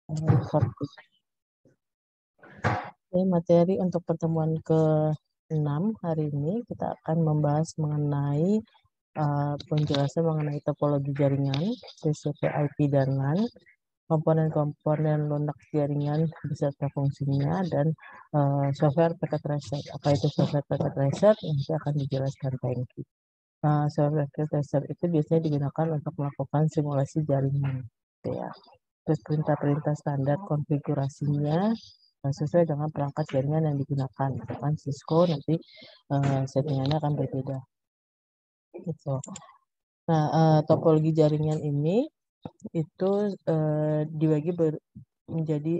Record. Oke, materi untuk pertemuan ke-6 hari ini kita akan membahas mengenai penjelasan mengenai topologi jaringan, TCP, IP, dan LAN, komponen-komponen lunak jaringan beserta fungsinya, dan software packet tracer. Apa itu software packet tracer? Nanti akan dijelaskan Tengki. Software packet tracer itu biasanya digunakan untuk melakukan simulasi jaringan, gitu ya. Terus perintah-perintah standar konfigurasinya sesuai dengan perangkat jaringan yang digunakan. Misalkan Cisco nanti settingannya akan berbeda. Gitu. Nah, topologi jaringan ini itu dibagi menjadi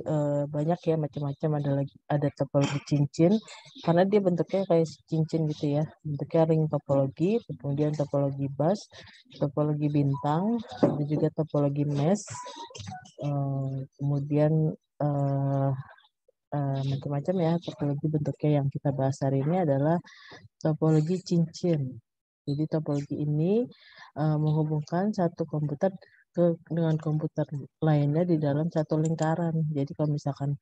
banyak ya, macam-macam. Ada topologi cincin karena dia bentuknya kayak cincin gitu ya, bentuknya ring topologi, kemudian topologi bus, topologi bintang, ada juga topologi mesh, kemudian macam-macam ya topologi bentuknya. Yang kita bahas hari ini adalah topologi cincin. Jadi topologi ini menghubungkan satu komputer dengan komputer lainnya di dalam satu lingkaran. Jadi kalau misalkan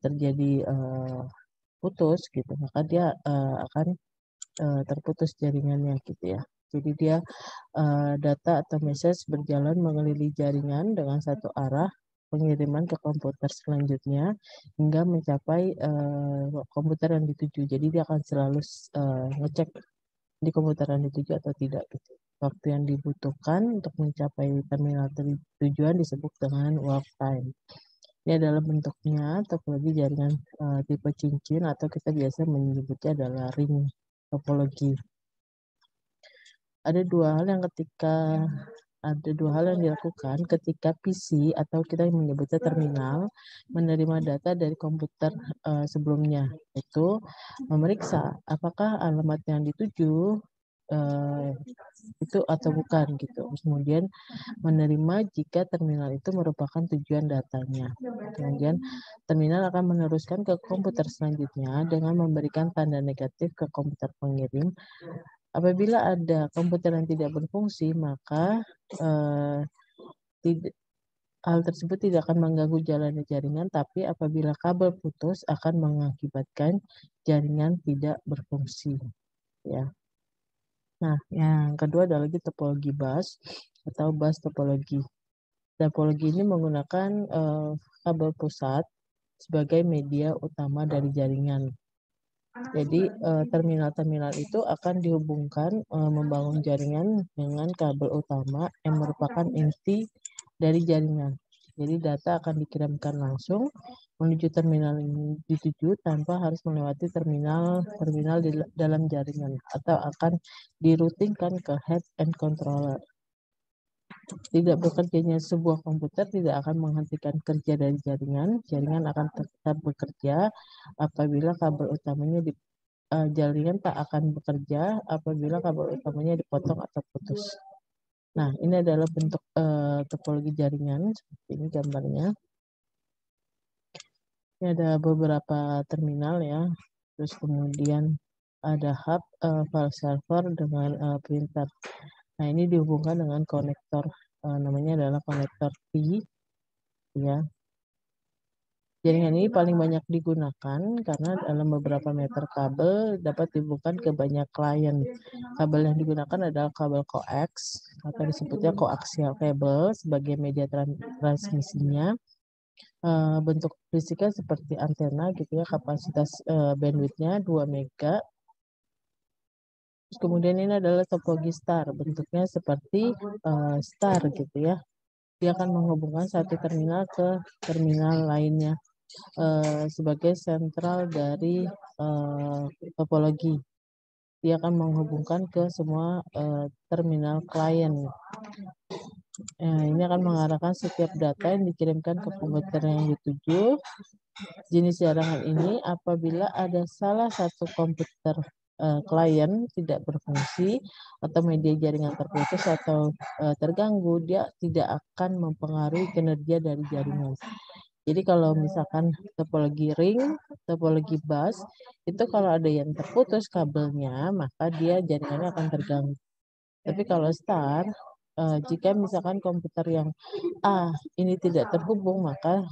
terjadi putus gitu, maka dia akan terputus jaringannya gitu ya. Jadi dia data atau message berjalan mengelilingi jaringan dengan satu arah pengiriman ke komputer selanjutnya hingga mencapai komputer yang dituju. Jadi dia akan selalu ngecek di komputer yang dituju atau tidak gitu. Waktu yang dibutuhkan untuk mencapai terminal tujuan disebut dengan warp time. Ini adalah bentuknya topologi jaringan tipe cincin atau kita biasa menyebutnya adalah ring topologi. Ada dua hal yang dilakukan ketika PC atau kita menyebutnya terminal menerima data dari komputer sebelumnya, yaitu memeriksa apakah alamat yang dituju itu atau bukan gitu. Kemudian menerima jika terminal itu merupakan tujuan datanya. Kemudian terminal akan meneruskan ke komputer selanjutnya dengan memberikan tanda negatif ke komputer pengirim. Apabila ada komputer yang tidak berfungsi, maka hal tersebut tidak akan mengganggu jalannya jaringan, tapi apabila kabel putus akan mengakibatkan jaringan tidak berfungsi. Ya. Nah, yang kedua adalah lagi topologi bus atau bus topologi. Topologi ini menggunakan kabel pusat sebagai media utama dari jaringan. Jadi terminal-terminal itu akan dihubungkan membangun jaringan dengan kabel utama yang merupakan inti dari jaringan. Jadi data akan dikirimkan langsung menuju terminal yang dituju tanpa harus melewati terminal di dalam jaringan atau akan dirutingkan ke head and controller. Tidak bekerjanya sebuah komputer tidak akan menghentikan kerja dari jaringan. Jaringan akan tetap bekerja apabila kabel utamanya jaringan tak akan bekerja apabila kabel utamanya dipotong atau putus. Nah, ini adalah bentuk topologi jaringan seperti ini gambarnya. Ini ada beberapa terminal ya. Terus kemudian ada hub, file server dengan printer. Nah, ini dihubungkan dengan konektor, namanya adalah konektor P, ya. Jaringan ini paling banyak digunakan karena dalam beberapa meter kabel dapat dihubungkan ke banyak klien. Kabel yang digunakan adalah kabel coax atau disebutnya coaxial cable sebagai media transmisinya. Bentuk fisiknya seperti antena gitu ya, kapasitas bandwidthnya 2 mega. Terus kemudian ini adalah topologi star, bentuknya seperti star gitu ya. Dia akan menghubungkan satu terminal ke terminal lainnya sebagai sentral dari topologi. Dia akan menghubungkan ke semua terminal klien. Ini akan mengarahkan setiap data yang dikirimkan ke komputer yang dituju. Jenis jaringan ini apabila ada salah satu komputer klien tidak berfungsi atau media jaringan terputus atau terganggu, dia tidak akan mempengaruhi kinerja dari jaringan. Jadi kalau misalkan topologi ring, topologi bus, itu kalau ada yang terputus kabelnya, maka dia jaringannya akan terganggu. Tapi kalau star, jika misalkan komputer yang A ini tidak terhubung, maka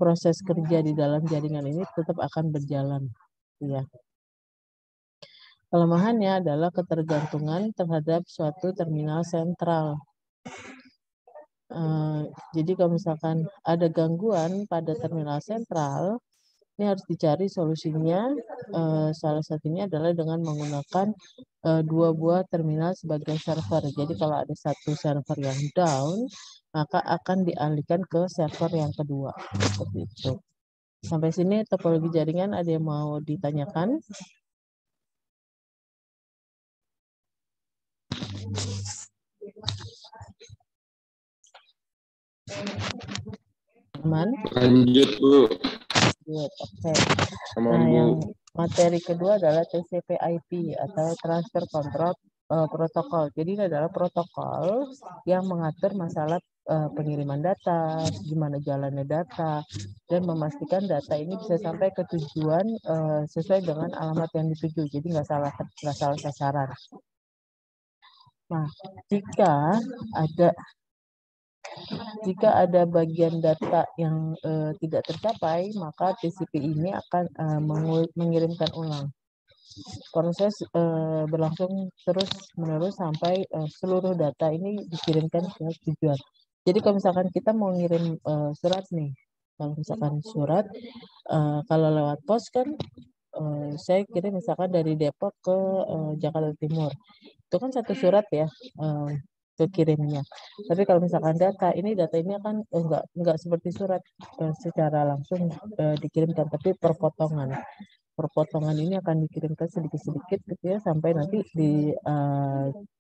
proses kerja di dalam jaringan ini tetap akan berjalan. Ya. Kelemahannya adalah ketergantungan terhadap suatu terminal sentral. Jadi kalau misalkan ada gangguan pada terminal sentral, ini harus dicari solusinya. Salah satunya adalah dengan menggunakan dua buah terminal sebagai server. Jadi kalau ada satu server yang down, maka akan dialihkan ke server yang kedua. Seperti itu. Sampai sini topologi jaringan ada yang mau ditanyakan? Aman? Lanjut, Bu. Good, oke. Sama Nah, Bu. yang materi kedua adalah TCP/IP atau Transfer Control Protocol. Jadi ini adalah protokol yang mengatur masalah pengiriman data, gimana jalannya data, dan memastikan data ini bisa sampai ke tujuan sesuai dengan alamat yang dituju. Jadi nggak salah sasaran. Nah, jika ada bagian data yang tidak tercapai, maka TCP ini akan mengirimkan ulang. Proses berlangsung terus-menerus sampai seluruh data ini dikirimkan ke tujuan. Jadi kalau misalkan kita mau ngirim surat nih, kalau misalkan surat, kalau lewat pos kan, saya kirim misalkan dari Depok ke Jakarta Timur. Itu kan satu surat ya, ke kirimnya. Tapi kalau misalkan data ini akan enggak seperti surat secara langsung dikirimkan, tapi perpotongan. Perpotongan ini akan dikirimkan sedikit-sedikit gitu ya, sampai nanti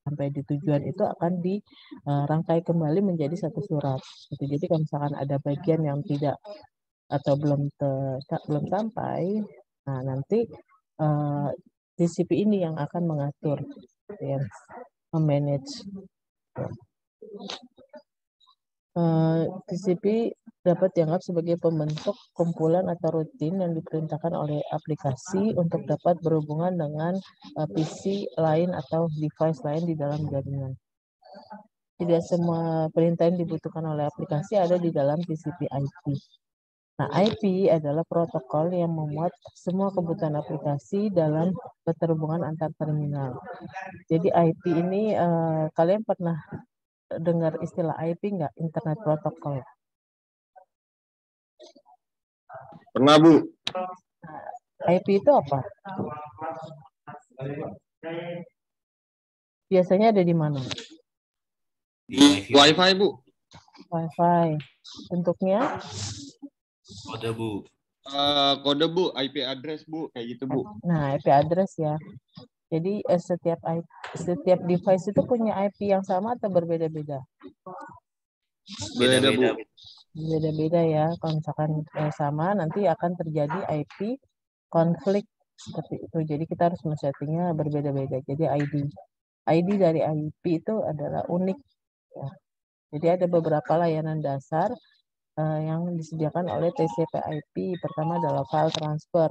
sampai di tujuan itu akan dirangkai kembali menjadi satu surat. Gitu. Jadi kalau misalkan ada bagian yang tidak atau belum sampai, nah nanti TCP ini yang akan mengatur, ya, memanage. TCP dapat dianggap sebagai pembentuk kumpulan atau rutin yang diperintahkan oleh aplikasi untuk dapat berhubungan dengan PC lain atau device lain di dalam jaringan. Tidak semua perintah yang dibutuhkan oleh aplikasi ada di dalam TCP/IP. Nah, IP adalah protokol yang memuat semua kebutuhan aplikasi dalam keterhubungan antar terminal. Jadi IP ini kalian pernah dengar istilah IP nggak? Internet Protocol. Pernah, Bu. IP itu apa? Biasanya ada di mana? Di Wi-Fi, Bu. Wi-Fi. Bentuknya? Kode, Bu. Kode, Bu. IP address, Bu. Kayak gitu, Bu. Nah, IP address ya. Jadi setiap device itu punya IP yang sama atau berbeda-beda? Beda, Bu. Beda-beda ya. Kalau misalkan sama, nanti akan terjadi IP konflik seperti itu. Jadi kita harus men-settingnya berbeda-beda. Jadi ID dari IP itu adalah unik. Ya. Jadi ada beberapa layanan dasar yang disediakan oleh TCP/IP. Pertama adalah file transfer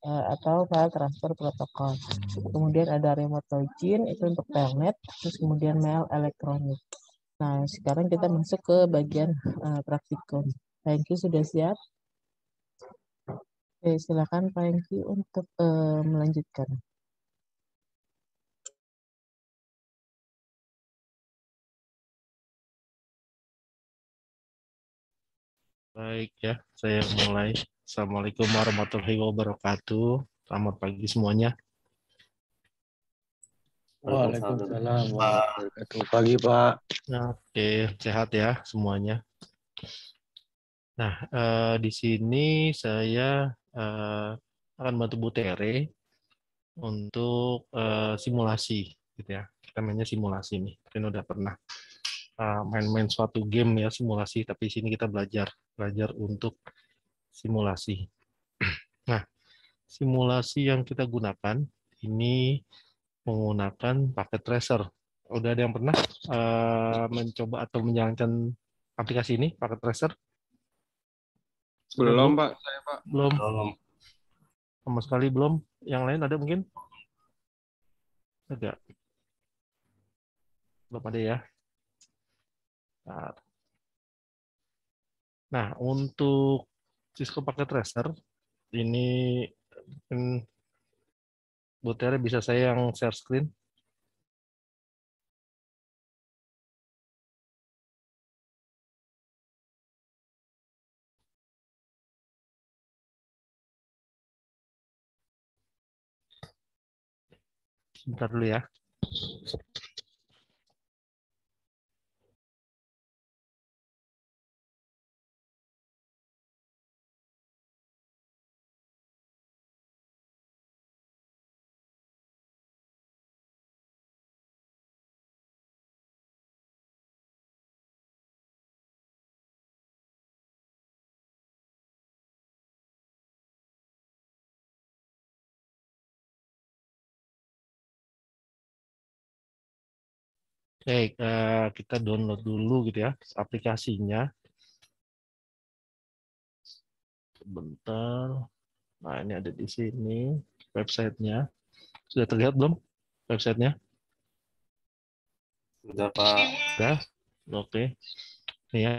atau file transfer protokol. Kemudian ada remote login, itu untuk telnet. Terus kemudian mail elektronik. Nah, sekarang kita masuk ke bagian praktikum. Thank you, sudah siap? Oke, silakan Pak Hengki untuk melanjutkan. Baik ya, saya mulai. Assalamualaikum warahmatullahi wabarakatuh. Selamat pagi semuanya. Waalaikumsalam warahmatullahi wabarakatuh. Pagi, Pak. Oke, sehat ya semuanya. Nah, di sini saya akan bantu Bu Tere untuk simulasi, gitu ya. Kita mainnya simulasi nih. Mungkin udah pernah main-main suatu game ya simulasi, tapi di sini kita belajar untuk simulasi. Nah, simulasi yang kita gunakan ini menggunakan paket tracer. Udah ada yang pernah mencoba atau menjalankan aplikasi ini, paket tracer? Belum, Pak. Saya, Pak. Belum. Sama sekali belum. Yang lain ada mungkin? Ada. Belum ada ya. Nah, untuk Cisco Packet Tracer ini mungkin Bu Tere bisa saya yang share screen. Sebentar dulu ya. Oke, kita download dulu gitu ya aplikasinya. Sebentar. Nah, ini ada di sini websitenya. Sudah terlihat belum websitenya? Sudah, Pak. Sudah? Oke. Ini ya.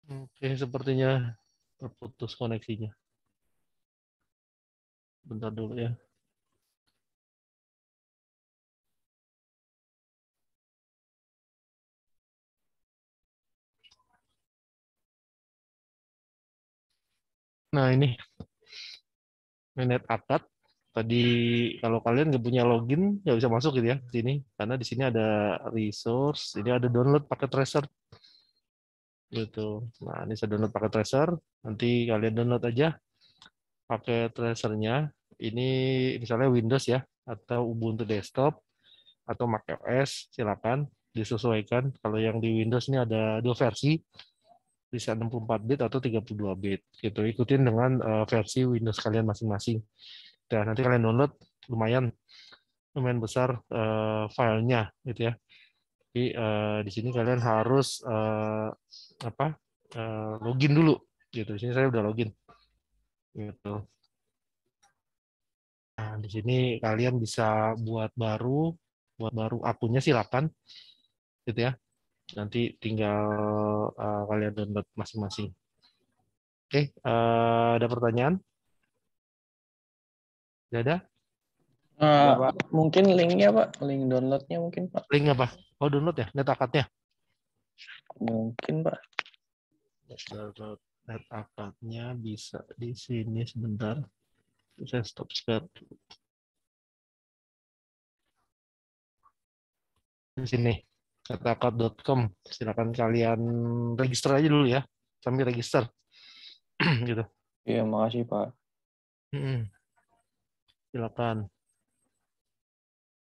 Oke, sepertinya terputus koneksinya. Bentar dulu ya. Nah, ini Net Akad. Tadi kalau kalian nggak punya login, nggak bisa masuk gitu ya di sini. Karena di sini ada resource, ini ada download paket tracer. Gitu. Nah, ini saya download paket tracer. Nanti kalian download aja paket tracernya. Ini misalnya Windows ya, atau Ubuntu desktop, atau macOS, silakan disesuaikan. Kalau yang di Windows ini ada dua versi, bisa 64 bit atau 32 bit. Gitu. Ikutin dengan versi Windows kalian masing-masing. Dan nanti kalian download lumayan besar filenya gitu ya. Jadi di sini kalian harus login dulu gitu. Di sini saya udah login gitu. Nah, di sini kalian bisa buat baru akunnya silakan gitu ya. Nanti tinggal kalian download masing-masing. Oke, ada pertanyaan? Tidak ada? Enggak, Pak. Mungkin linknya, Pak. Link downloadnya mungkin, Pak. Link apa? Oh, download ya, net akadnya. Mungkin, Pak. Download net akadnya bisa di sini sebentar. Saya stop share di sini. Netakad.com. Silakan kalian register aja dulu ya. Sambil register gitu. Iya, makasih, Pak. Silakan.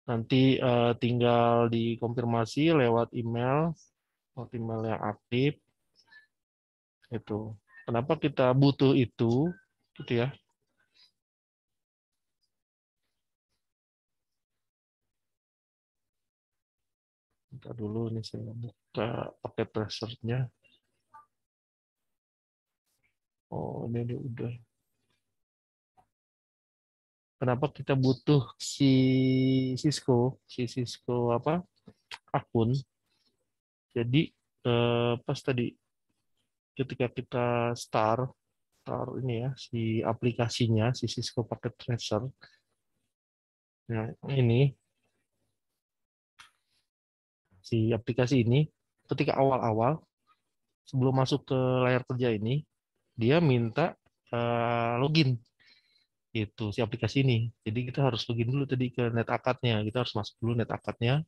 Nanti tinggal dikonfirmasi lewat email yang aktif. Itu. Kenapa kita butuh itu? Gitu ya. Bentar dulu nih saya buka paket tracernya. Oh, ini udah. Kenapa kita butuh si Cisco apa akun? Jadi pas tadi ketika kita start ini ya si aplikasinya si Cisco Packet Tracer. Nah, ini si aplikasi ini ketika awal-awal sebelum masuk ke layar kerja ini dia minta login itu si aplikasi ini. Jadi kita harus login dulu tadi ke net akadnya. Kita harus masuk dulu net akadnya,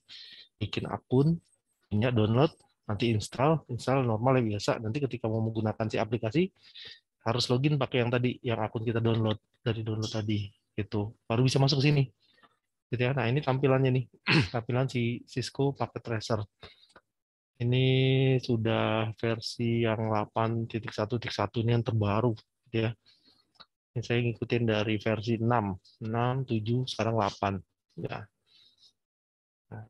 bikin akun, punya download, nanti install normal ya biasa. Nanti ketika mau menggunakan si aplikasi harus login pakai yang tadi, yang akun kita download dari download tadi, gitu. Baru bisa masuk ke sini. Gitu ya. Nah, ini tampilannya nih. Tampilan si Cisco Packet Tracer. Ini sudah versi yang 8.1.1 ini yang terbaru, gitu ya. Ini saya ngikutin dari versi 6, 7, sekarang 8. Ya. Nah,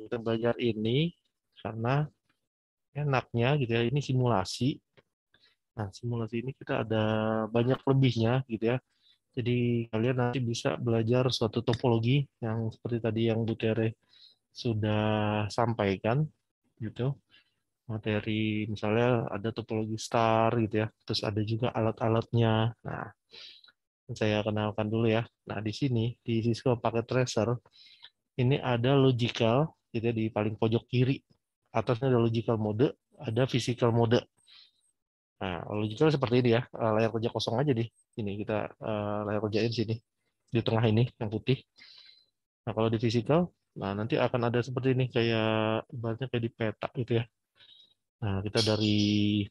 kita belajar ini karena enaknya gitu ya, ini simulasi. Nah, simulasi ini kita ada banyak lebihnya gitu ya. Jadi kalian nanti bisa belajar suatu topologi yang seperti tadi yang Bu Tere sudah sampaikan gitu. Materi misalnya ada topologi star gitu ya. Terus ada juga alat-alatnya. Nah, saya kenalkan dulu ya. Nah, di sini di Cisco Packet Tracer ini ada logical gitu ya, di paling pojok kiri. Atasnya ada logical mode, ada physical mode. Nah, logical seperti ini ya, layar kerja kosong aja nih. Ini kita layar kerjain sini di tengah ini yang putih. Nah, kalau di physical, nah nanti akan ada seperti ini kayak ibaratnya kayak di peta gitu ya. Nah, kita dari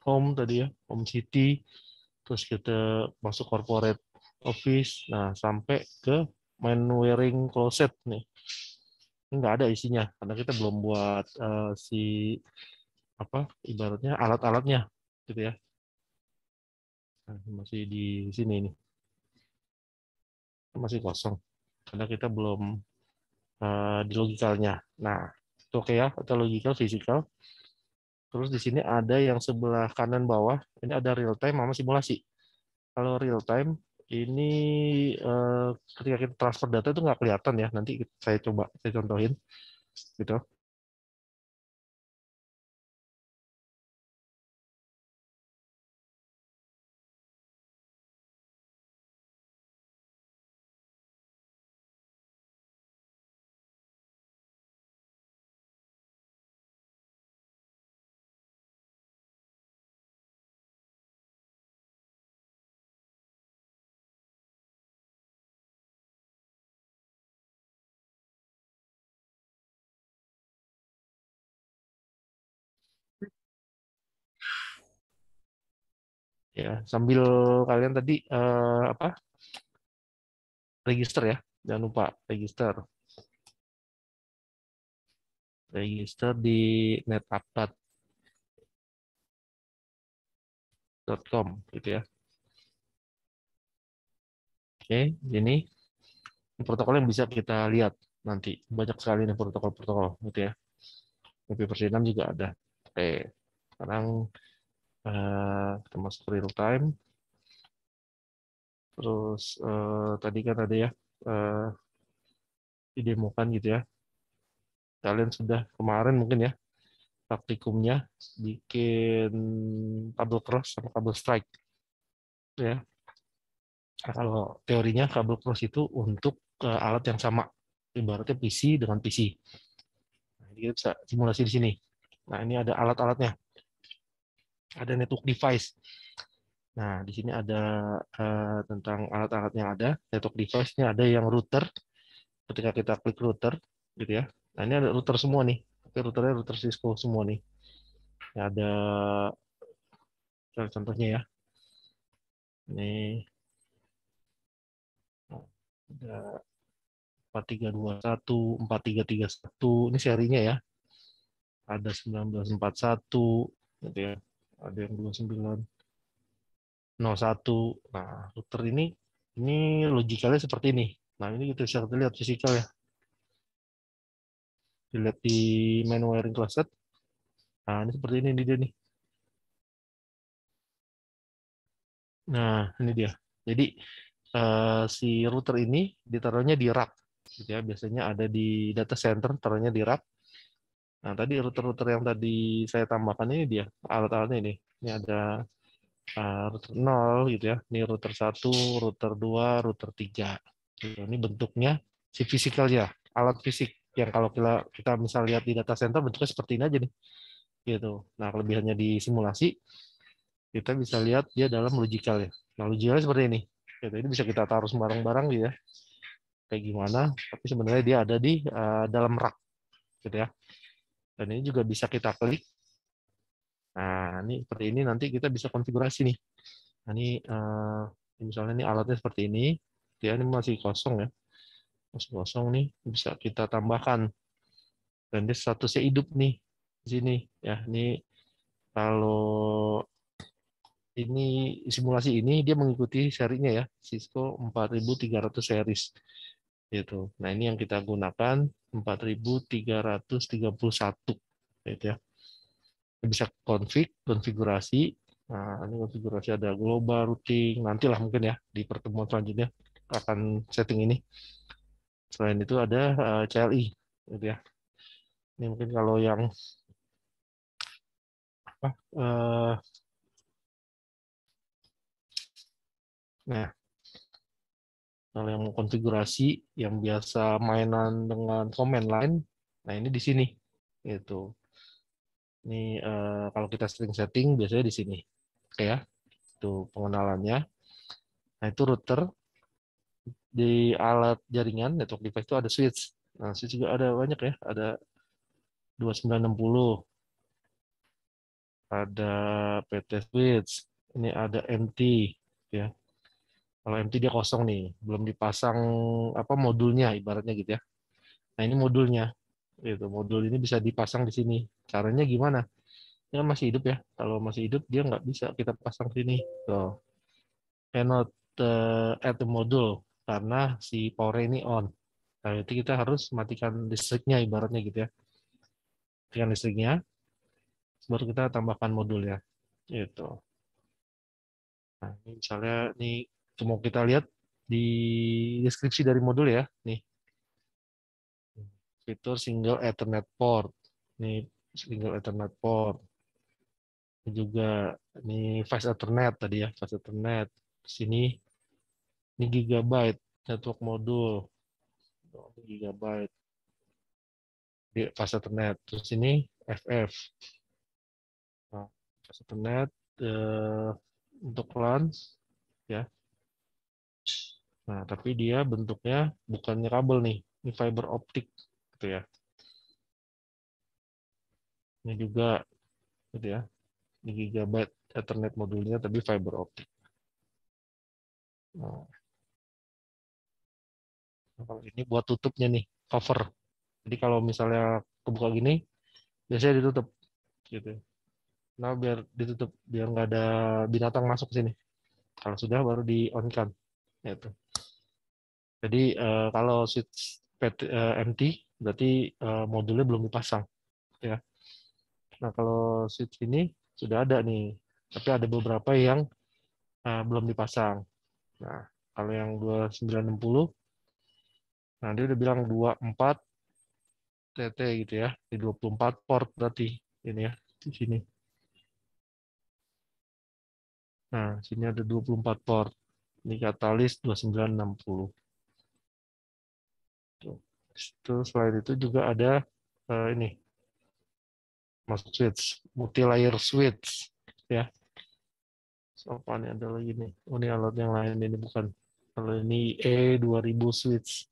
home tadi ya, home city, terus kita masuk corporate office, nah sampai ke main wearing closet nih. Ini nggak ada isinya karena kita belum buat si apa ibaratnya alat-alatnya gitu ya. Nah, masih di sini nih, masih kosong karena kita belum di logikalnya. Nah, itu oke ya, atau logical, physical. Terus di sini ada yang sebelah kanan bawah, ini ada real time sama simulasi. Kalau real time ini ketika kita transfer data itu nggak kelihatan ya. Nanti saya coba saya contohin gitu. Ya, sambil kalian tadi apa? Register ya. Jangan lupa register. Register di netapp.com gitu ya. Oke, ini protokol yang bisa kita lihat nanti. Banyak sekali nih protokol-protokol gitu ya. IP versi 6 juga ada. Oke, sekarang kita masuk real time. Terus tadi kan ada ya didemokan gitu ya. Kalian sudah kemarin mungkin ya praktikumnya bikin kabel cross sama kabel strike ya. Nah, kalau teorinya kabel cross itu untuk alat yang sama, ibaratnya PC dengan PC. Nah, kita bisa simulasi di sini. Nah, ini ada alat-alatnya, ada network device. Nah, di sini ada tentang alat-alat yang ada, network device-nya ada yang router. Ketika kita klik router, gitu ya. Nah, ini ada router semua nih. Oke, routernya router Cisco semua nih. Ya, ada contohnya ya. Ini ada 4321, 4331, ini serinya ya. Ada 1941, gitu ya. Ada yang 2901. Nah, router ini logikalnya seperti ini. Nah, ini kita bisa lihat fisikal ya. Dilihat di main wiring closet. Nah, ini seperti ini dia nih. Nah, ini dia. Jadi si router ini ditaruhnya di rack, gitu ya. Biasanya ada di data center, taruhnya di rack. Nah, tadi router-router yang tadi saya tambahkan ini dia, alat-alatnya ini. Ini ada router 0 gitu ya. Ini router 1, router 2, router 3. Gitu. Ini bentuknya si fisikalnya, alat fisik yang kalau kita misal lihat di data center bentuknya seperti ini aja nih. Gitu. Nah, kelebihannya di simulasi kita bisa lihat dia dalam logical ya. Nah, logicalnya seperti ini. Gitu. Ini bisa kita taruh sembarang-barang gitu ya. Kayak gimana, tapi sebenarnya dia ada di dalam rak gitu ya. Dan ini juga bisa kita klik. Nah, ini seperti ini nanti kita bisa konfigurasi nih. Nah, ini misalnya ini alatnya seperti ini. Dia ini masih kosong ya. kosong nih bisa kita tambahkan. Dan dia statusnya hidup nih di sini ya. Ini kalau ini simulasi ini dia mengikuti serinya ya, Cisco 4300 series gitu. Nah, ini yang kita gunakan 4331 gitu ya. Bisa konfigurasi. Nah, ini konfigurasi ada global routing. Nantilah mungkin ya di pertemuan selanjutnya akan setting ini. Selain itu ada CLI gitu ya. Ini mungkin kalau yang apa nah, kalau yang mau konfigurasi yang biasa mainan dengan command line, nah ini di sini gitu. Ini kalau kita sering setting biasanya di sini. Oke ya. Itu pengenalannya. Nah, itu router. Di alat jaringan network device itu ada switch. Nah, switch juga ada banyak ya. Ada 2960. Ada PT switch. Ini ada MT ya. Kalau MT dia kosong nih, belum dipasang apa modulnya ibaratnya gitu ya. Nah, ini modulnya. Gitu. Modul ini bisa dipasang di sini. Caranya gimana? Ini kan masih hidup ya. Kalau masih hidup dia nggak bisa kita pasang sini. Tuh. Cannot add the module karena si power ini on. Nah, itu kita harus matikan listriknya ibaratnya gitu ya. Matikan listriknya, baru kita tambahkan modulnya. Gitu. Nah, ini misalnya nih mau kita lihat di deskripsi dari modul ya. Nih. Fitur single Ethernet port. Ini single Ethernet port. Ini juga ini fast Ethernet tadi ya, fast Ethernet. Sini ini gigabyte network modul. Gigabyte di fast Ethernet. Terus ini FF. Nah, fast Ethernet untuk LAN ya. Nah, tapi dia bentuknya bukannya kabel nih, ini fiber optik gitu ya. Ini juga gitu ya. Ini gigabyte Ethernet modulnya tapi fiber optik. Nah, kalau ini buat tutupnya nih, cover. Jadi kalau misalnya kebuka gini, biasanya ditutup gitu. Nah, biar ditutup, biar nggak ada binatang masuk ke sini. Kalau sudah baru di on kan. Gitu. Jadi kalau switch MT berarti modulnya belum dipasang ya. Nah, kalau switch ini sudah ada nih, tapi ada beberapa yang belum dipasang. Nah, kalau yang 2960 nah dia udah bilang 24 TT gitu ya. Di 24 port berarti ini ya di sini. Nah, sini ada 24 port. Ini katalis 2960. Terus selain itu juga ada ini masuk switch, multi-layer switch ya. So, apa nih ada lagi nih? Oh, ini alat yang lain ini bukan. Kalau ini E2000 switch.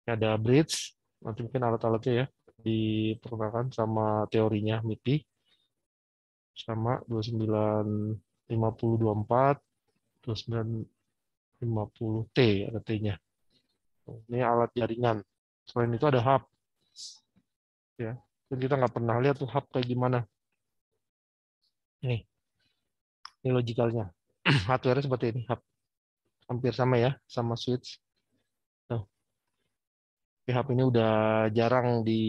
Ini ada bridge, nanti mungkin alat-alatnya ya diperkenalkan sama teorinya MIPI sama 295024 2950T ada T-nya. Ini alat jaringan. Selain itu ada hub ya. Dan kita nggak pernah lihat tuh hub kayak gimana. Ini logikalnya. Hardware seperti ini, hub. Hampir sama ya, sama switch. Tuh. Hub ini udah jarang di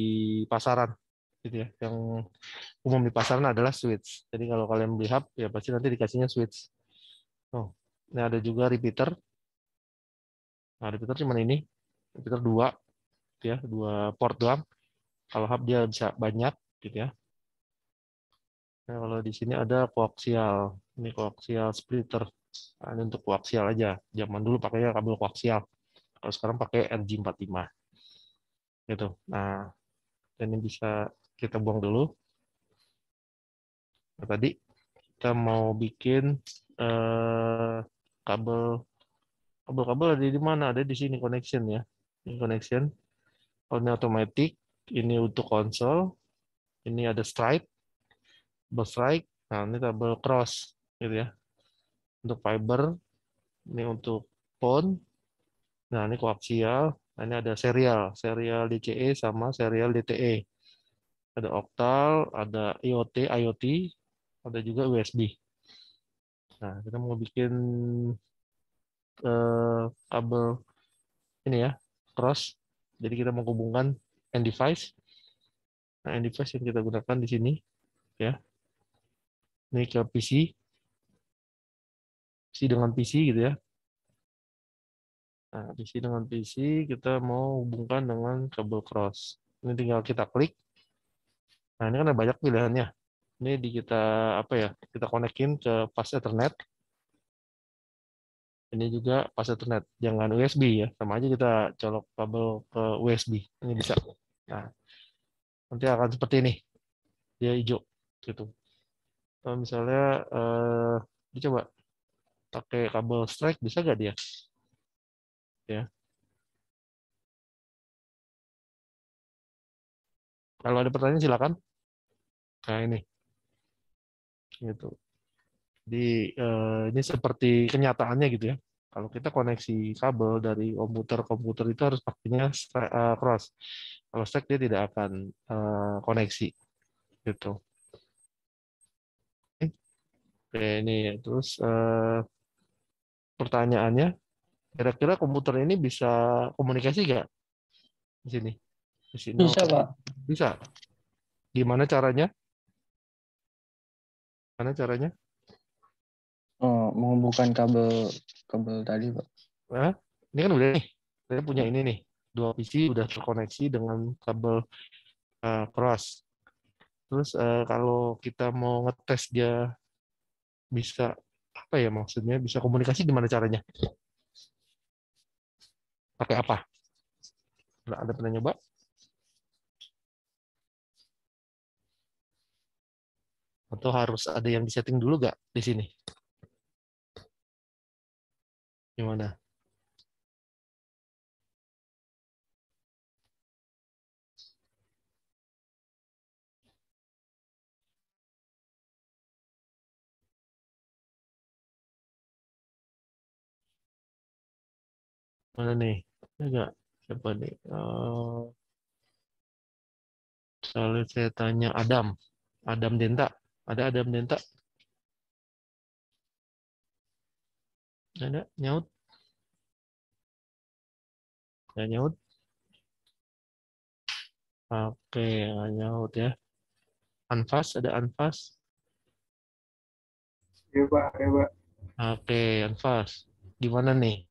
pasaran, gitu ya. Yang umum di pasaran adalah switch. Jadi kalau kalian beli hub, ya pasti nanti dikasihnya switch. Oh, ini ada juga repeater. Nah, repeater cuma ini, repeater 2, gitu ya, 2 port doang. Kalau hub dia bisa banyak, gitu ya. Nah, kalau di sini ada koaksial. Ini koaksial splitter. Nah, ini untuk koaksial aja. Zaman dulu pakainya kabel koaksial. Kalau sekarang pakai RJ45. Gitu. Nah, ini bisa kita buang dulu. Nah, tadi kita mau bikin kabel ada di mana? Ada di sini connection ya. Ini connection. Ini automatic. Ini untuk konsol. Ini ada stripe. Double strike. Nah, ini double cross gitu ya. Untuk fiber, ini untuk phone. Nah, ini koaksial. Nah, ini ada serial DCE sama serial DTE. Ada Octal, ada IoT, ada juga USB. Nah, kita mau bikin kabel ini ya, cross. Jadi kita mau hubungkan end device. Nah, end device yang kita gunakan di sini ya. Ini ke PC dengan PC gitu ya. Nah, PC dengan PC kita mau hubungkan dengan kabel cross. Ini tinggal kita klik. Nah, ini kan ada banyak pilihannya. Ini kita apa ya? Kita konekin ke fast Ethernet. Ini juga fast Ethernet, jangan USB ya. Sama aja kita colok kabel ke USB. Ini bisa. Nah, nanti akan seperti ini. Dia hijau gitu. Kalau misalnya dicoba pakai kabel strike bisa nggak dia? Ya. Kalau ada pertanyaan silakan. Nah ini, gitu. Jadi ini seperti kenyataannya gitu ya. Kalau kita koneksi kabel dari komputer ke komputer itu harus pakainya cross. Kalau stack dia tidak akan koneksi gitu. Oke, ini ya. Terus pertanyaannya, kira-kira komputer ini bisa komunikasi nggak di sini? Di sini Bisa, Pak. bisa. Gimana caranya? Gimana caranya? Oh, menghubungkan kabel tadi, Pak. Nah, ini kan udah nih. Saya punya ini nih. Dua PC udah terkoneksi dengan kabel cross. Terus kalau kita mau ngetes dia bisa apa ya maksudnya bisa komunikasi gimana caranya? Pakai apa? Ada pernah nyoba? Atau harus ada yang disetting dulu nggak di sini? Gimana? Mana nih? Enggak. Siapa nih? Misalnya saya tanya Adam Denta. Ada Adam Denta? Ada? Nyaut? Nggak nyaut? Oke, nggak nyaut ya. Anfas, ada Anfas? Ya Pak, ya Pak. Oke, Anfas. Gimana nih?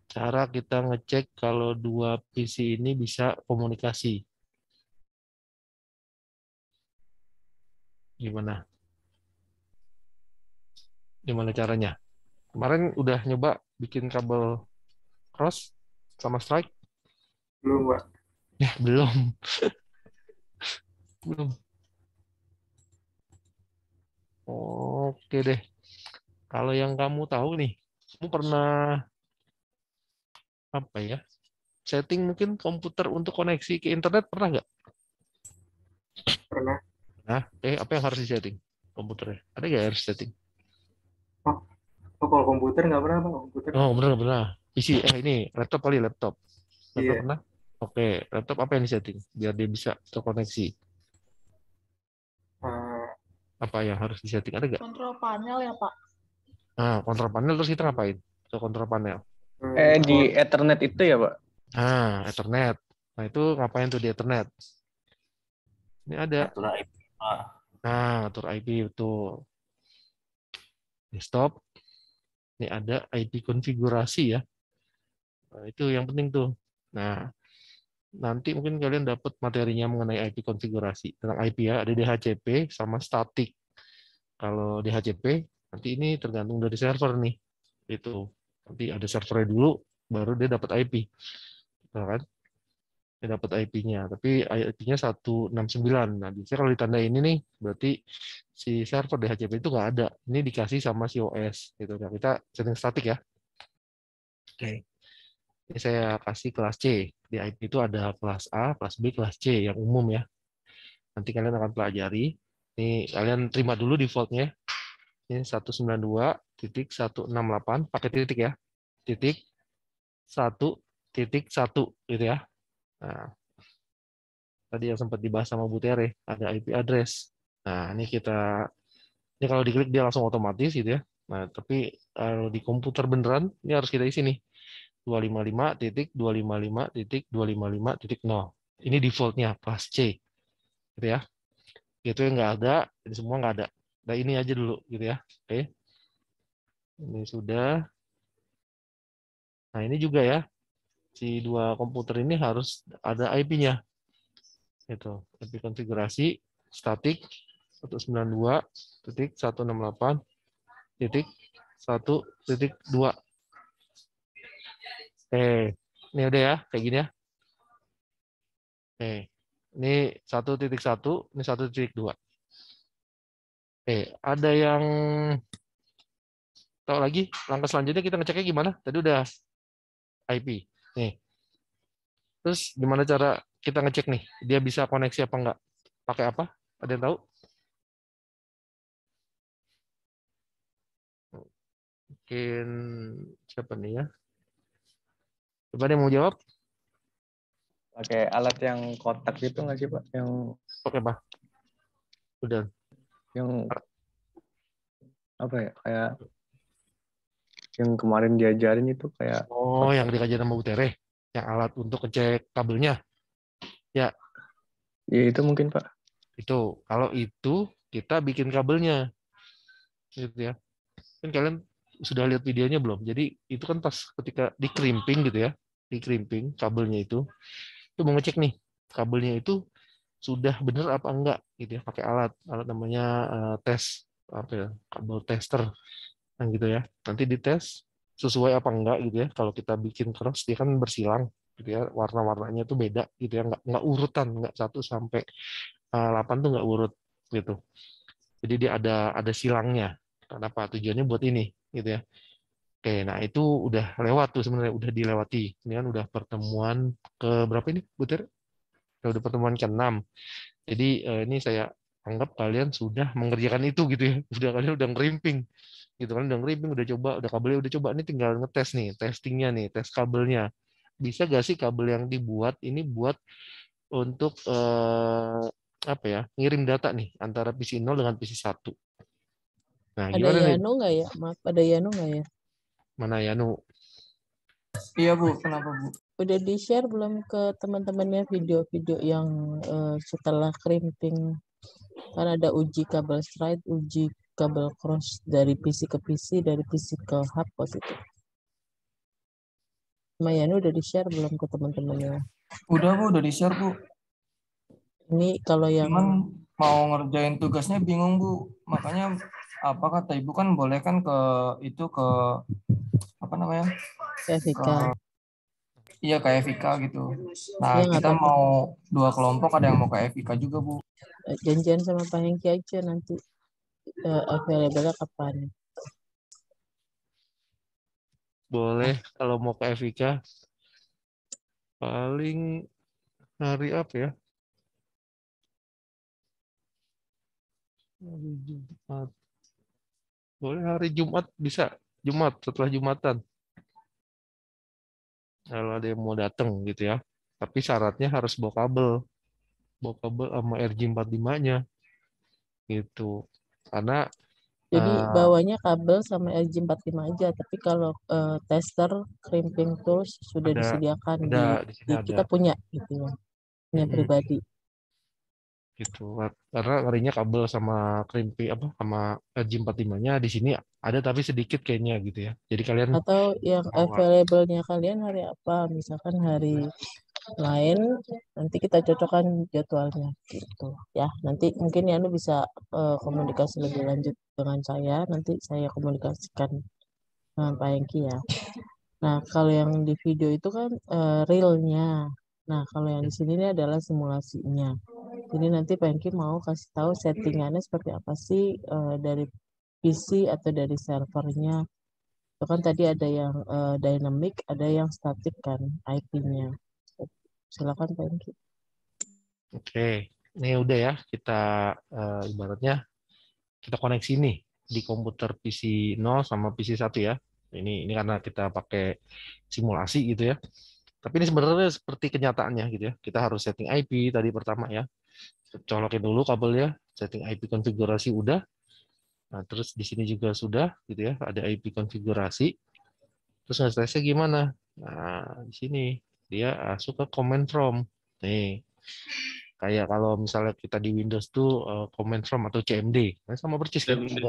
Cara kita ngecek kalau dua PC ini bisa komunikasi. Gimana? Gimana caranya? Kemarin udah nyoba bikin kabel cross sama strike? Belum Pak. Ya, belum. Belum. Oke deh. Kalau yang kamu tahu nih, kamu pernah apa ya? Setting mungkin komputer untuk koneksi ke internet pernah nggak? Pernah. Nah, apa yang harus disetting komputernya? Ada nggak yang harus setting? Oh, oh kalau komputer nggak pernah Pak. Komputer. Oh, benar. PC, ini laptop kali laptop. Laptop Iya. pernah? Oke, laptop apa yang disetting biar dia bisa terkoneksi? Eh, Apa yang harus disetting? Ada nggak? Kontrol panel ya Pak. Nah, kontrol panel terus kita ngapain? Ke kontrol panel. Di Ethernet itu ya, Pak? Nah, Ethernet. Nah, itu ngapain tuh di Ethernet? Ini ada. Nah, atur IP betul. Desktop. Ini ada IP konfigurasi ya. Nah, itu yang penting tuh. Nah, nanti mungkin kalian dapat materinya mengenai IP konfigurasi. Tentang IP ya, ada DHCP sama static. Kalau DHCP, nanti ini tergantung dari server nih. Itu. Nanti ada servernya dulu, baru dia dapat IP. Nah, kan? Dia dapat IP-nya. Tapi IP-nya 169. Nah, biasanya kalau ditanda ini nih, berarti si server DHCP itu nggak ada. Ini dikasih sama si OS. Gitu. Nah, kita setting static ya. Oke. Ini saya kasih kelas C. Di IP itu ada kelas A, kelas B, kelas C yang umum ya. Nanti kalian akan pelajari. Ini kalian terima dulu defaultnya. Ini 192.168 pakai titik ya. Titik 1 gitu ya. Nah, tadi yang sempat dibahas sama Bu Tere, ada IP address. Nah, ini kalau diklik dia langsung otomatis gitu ya. Nah, tapi kalau di komputer beneran, ini harus kita isi nih. 255.255.255.0. Ini defaultnya plus C. Gitu ya. Itu yang nggak ada, ini semua nggak ada. Nah, ini aja dulu gitu ya. Oke. Ini sudah. Nah, ini juga ya. Si dua komputer ini harus ada IP-nya. Itu IP konfigurasi statik 192.168.1.2. Ini udah ya, kayak gini ya. Ini 1.1, ini 1.2. Ada yang tahu lagi? Langkah selanjutnya kita ngeceknya gimana? Tadi udah IP. Nih. Terus gimana cara kita ngecek nih? Dia bisa koneksi apa enggak? Pakai apa? Ada yang tahu? Mungkin siapa nih ya? Coba dia mau jawab. Pakai alat yang kotak gitu nggak sih Pak? Yang Pakai apa? Udah. yang apa ya? Kayak yang kemarin diajarin itu kayak Oh, yang dikajian sama Bu Tere. Yang alat untuk ngecek kabelnya. Ya, ya itu mungkin Pak. itu. Kalau itu kita bikin kabelnya. Gitu ya. Kan kalian sudah lihat videonya belum? Jadi itu kan pas ketika di crimping gitu ya. Di crimping kabelnya itu mau ngecek nih kabelnya itu sudah benar apa enggak gitu ya, pakai alat namanya tes apa ya, kabel tester yang gitu ya. Nanti dites sesuai apa enggak gitu ya. Kalau kita bikin cross dia kan bersilang gitu ya, warna-warnanya tuh beda gitu ya, enggak urutan, enggak 1 sampai 8 tuh enggak urut gitu. Jadi dia ada silangnya. Kenapa? Tujuannya buat ini gitu ya. Oke, nah itu udah lewat tuh sebenarnya, udah dilewati. Ini kan udah pertemuan ke berapa ini, Buter? Udah pertemuan ke-6. Jadi ini saya anggap kalian sudah mengerjakan itu gitu ya. Kalian udah ngerimping. Gitu kan, udah ngerimping, udah coba, udah kabelnya udah coba. Ini tinggal ngetes nih, testingnya nih, tes kabelnya. Bisa gak sih kabel yang dibuat ini buat untuk apa ya, ngirim data nih antara PC 0 dengan PC 1. Nah, Ada gimana nih? Yano nggak ya? Maaf, ada Yano nggak ya? Mana Yanu? Iya Bu, kenapa Bu? Udah di-share belum ke teman-temannya video-video yang setelah crimping? Kan ada uji kabel straight, uji kabel cross dari PC ke PC, dari PC ke hub positif. Mayanu udah di-share belum ke teman-temannya? Udah Bu, udah di-share Bu. Ini kalau yang Cuman mau ngerjain tugasnya bingung Bu. Makanya apa kata Ibu kan boleh kan ke itu ke apa namanya? FIK, Iya ke FIK gitu. Nah ya nggak kita apa-apa. mau 2 kelompok, ada yang mau ke FIK juga Bu. Janjian sama Pak Hengki aja nanti available kapan? Boleh kalau mau ke FIK paling hari apa ya? Hari Jumat. Boleh hari Jumat bisa. Jumat setelah Jumatan. Kalau ada yang mau datang gitu ya. Tapi syaratnya harus bawa kabel. Bawa kabel sama RJ45-nya gitu. Karena Jadi bawanya kabel sama RJ45 aja, tapi kalau tester crimping tools sudah disediakan ada di sini ada. kita punya gitu ya, punya pribadi. Gitu. Karena ngerinya kabel sama crimping apa sama RJ45-nya di sini ada tapi sedikit kayaknya gitu ya. Jadi kalian Atau yang available-nya kalian hari apa? Misalkan hari lain, nanti kita cocokkan jadwalnya gitu ya. Nanti mungkin Yanu bisa komunikasi lebih lanjut dengan saya. Nanti saya komunikasikan dengan Pak Hengki ya. Nah, kalau yang di video itu kan realnya. Nah, kalau yang di sini ini adalah simulasinya. Jadi nanti Pak Hengki mau kasih tahu settingannya seperti apa sih dari PC atau dari servernya. Itu kan tadi ada yang dynamic, ada yang static kan IP-nya. Silakan Pak Hengki. Oke, ini udah ya kita ibaratnya kita koneksi nih di komputer PC 0 sama PC 1 ya. Ini karena kita pakai simulasi gitu ya. Tapi ini sebenarnya seperti kenyataannya gitu ya. Kita harus setting IP tadi pertama ya. Colokin dulu kabelnya, setting IP konfigurasi udah. Nah, terus di sini juga sudah gitu ya, ada IP konfigurasi. Terus nge-tesnya gimana? Nah, di sini dia masuk ke command from. Nih. Kayak kalau misalnya kita di Windows tuh command from atau CMD. Nah, sama persis kan? CMD.